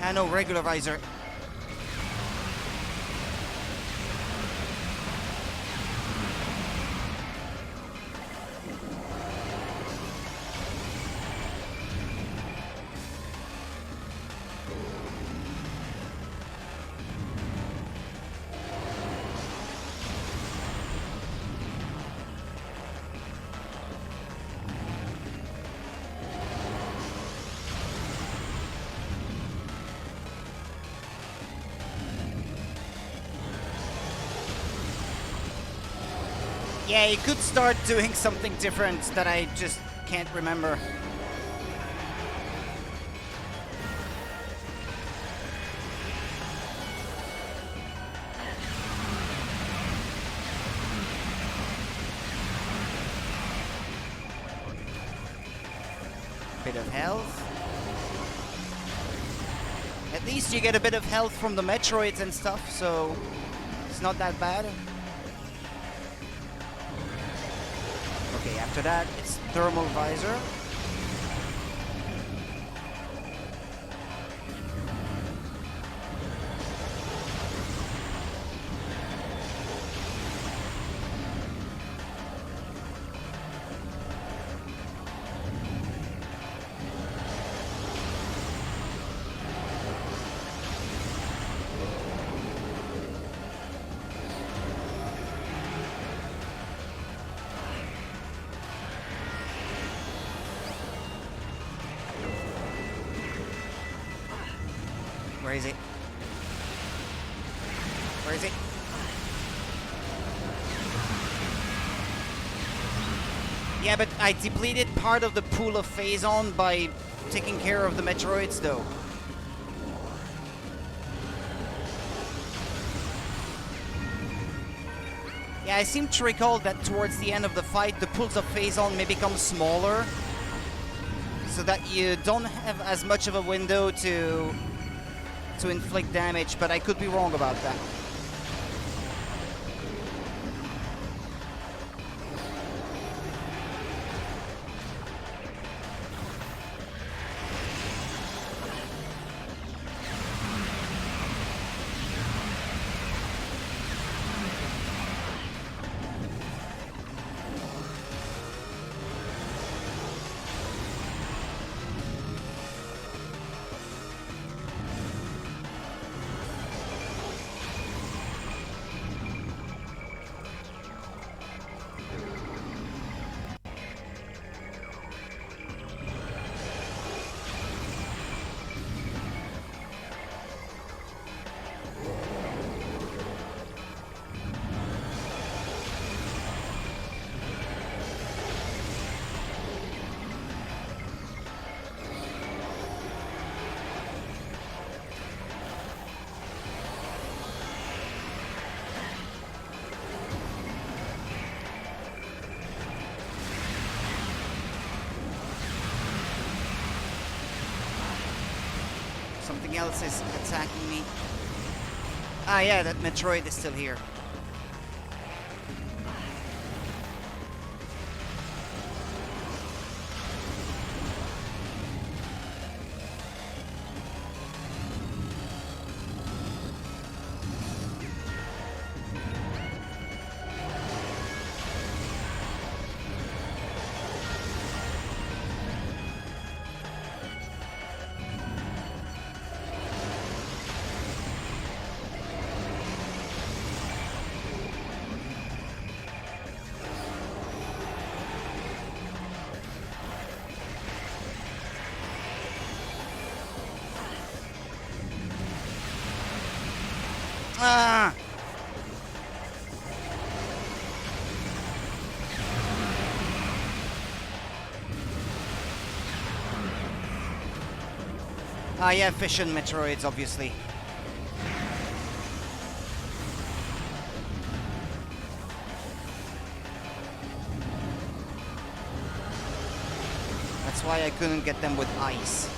Ah, no, regular visor. Yeah, you could start doing something different that I just can't remember. Bit of health. At least you get a bit of health from the Metroids and stuff, so it's not that bad. Okay, after that, it's thermal visor. Where is it? Where is it? Yeah, but I depleted part of the pool of Phazon by taking care of the Metroids, though. Yeah, I seem to recall that towards the end of the fight, the pools of Phazon may become smaller, so that you don't have as much of a window to inflict damage, but I could be wrong about that. something else is attacking me. Ah, yeah, that Metroid is still here. Ah! Ah, yeah, fission Metroids, obviously. That's why I couldn't get them with ice.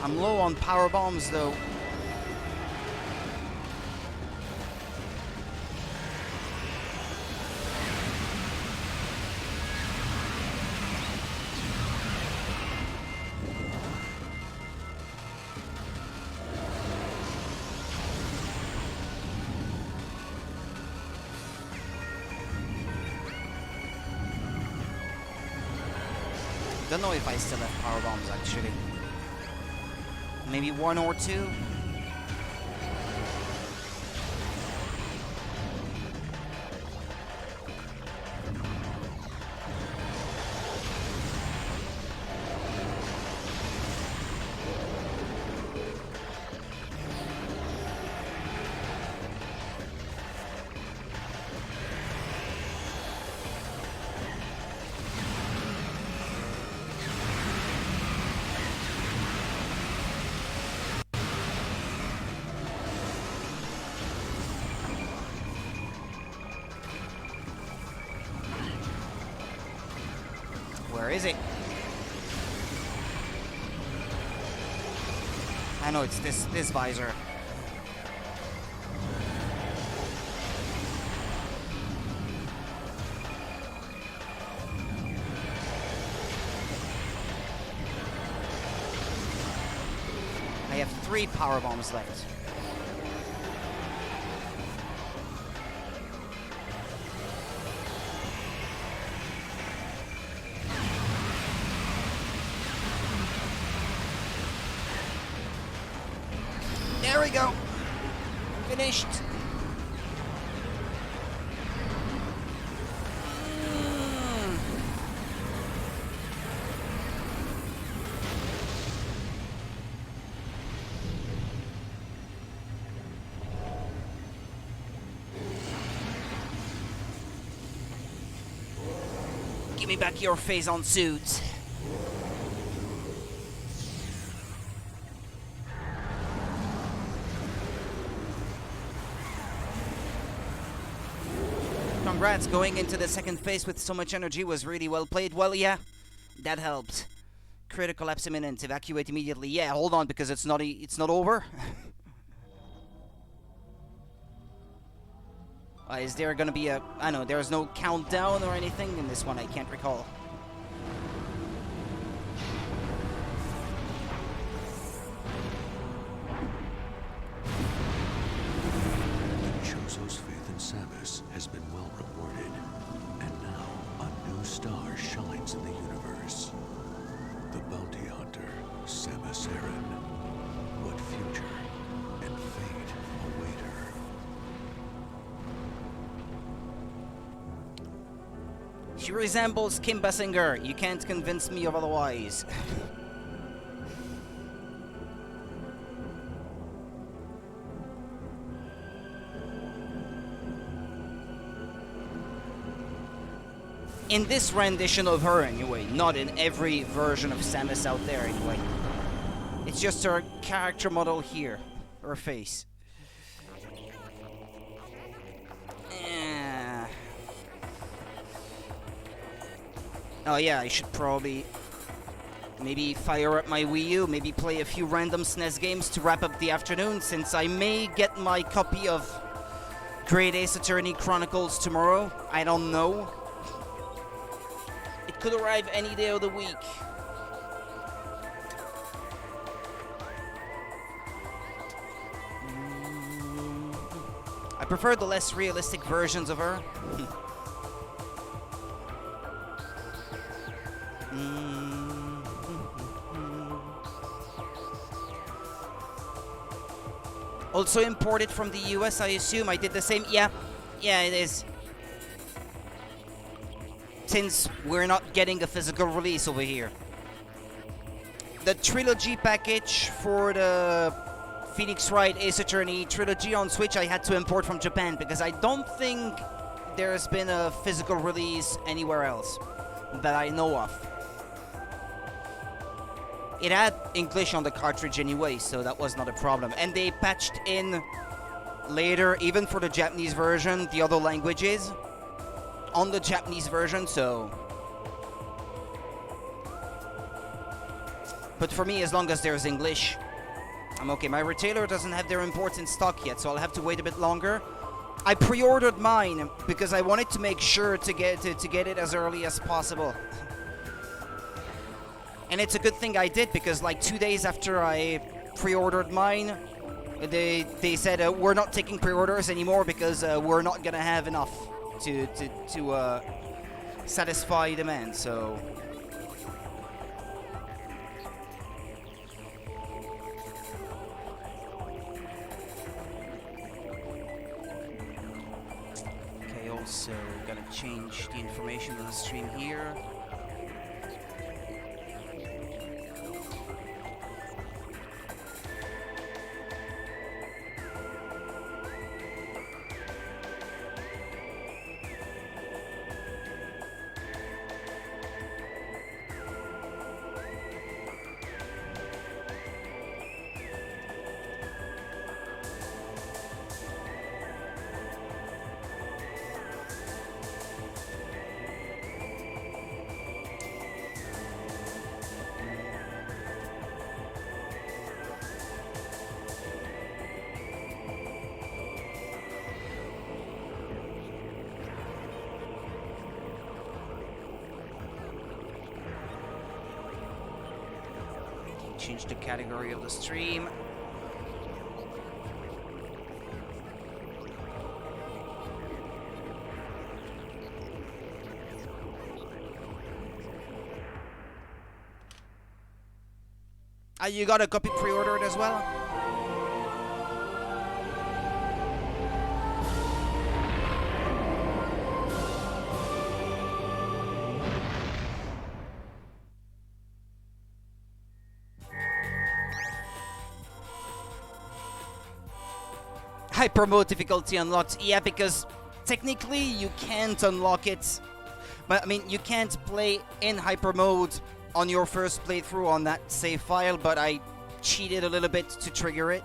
I'm low on power bombs, though. Don't know if I still have power bombs, actually. Maybe one or two? Where is it? I know it's this visor. I have 3 power bombs left. There we go. Finished. Give me back your phase-on suit. Congrats, going into the second phase with so much energy was really well played. Well, yeah, that helped. Critical collapse imminent. Evacuate immediately. Yeah, hold on, because it's not over. Is there gonna be a... I know, there's no countdown or anything in this one, I can't recall. Choso's faith in Samus has been well rewarded, and now a new star shines in the universe. The bounty hunter, Samus Aran. What future and fate await her? She resembles Kim Basinger. You can't convince me of otherwise. In this rendition of her, anyway. Not in every version of Samus out there, anyway. It's just her character model here. Her face. Oh yeah, I should probably maybe fire up my Wii U, maybe play a few random SNES games to wrap up the afternoon, since I may get my copy of Great Ace Attorney Chronicles tomorrow. I don't know. It could arrive any day of the week. I prefer the less realistic versions of her. Also imported from the US, I assume. I did the same. Yeah, it is. Since we're not getting a physical release over here. The trilogy package for the Phoenix Wright Ace Attorney trilogy on Switch I had to import from Japan because I don't think there's been a physical release anywhere else that I know of. It had English on the cartridge anyway, so that was not a problem. And they patched in later, even for the Japanese version, the other languages on the Japanese version, so... But for me, as long as there's English, I'm okay. My retailer doesn't have their imports in stock yet, so I'll have to wait a bit longer. I pre-ordered mine because I wanted to make sure to get it as early as possible. And it's a good thing I did, because like 2 days after I pre-ordered mine, they said we're not taking pre-orders anymore because we're not gonna have enough to satisfy demand. So okay, also gotta change the information on the stream here. Change the category of the stream. You got a copy pre-ordered as well? HYPERMODE difficulty unlocked. Yeah, because technically you can't unlock it. But I mean, you can't play in HYPERMODE on your first playthrough on that save file, but I cheated a little bit to trigger it.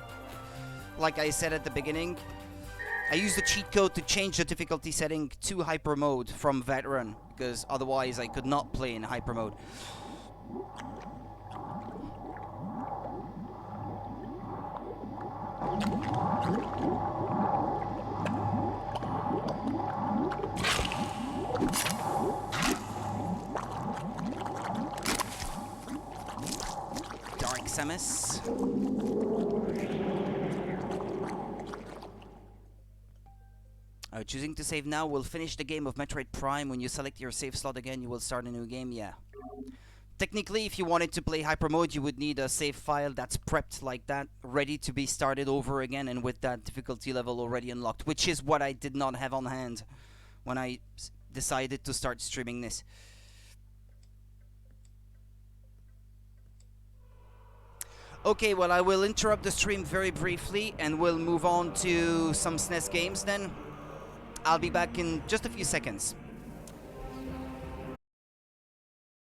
Like I said at the beginning, I used the cheat code to change the difficulty setting to HYPERMODE from Veteran, because otherwise I could not play in HYPERMODE. Dark Samus. Choosing to save now will finish the game of Metroid Prime. When you select your save slot again, you will start a new game. Yeah. Technically, if you wanted to play HYPERMODE, you would need a save file that's prepped like that, ready to be started over again, and with that difficulty level already unlocked, which is what I did not have on hand when I decided to start streaming this. Okay, well, I will interrupt the stream very briefly, and we'll move on to some SNES games then. I'll be back in just a few seconds.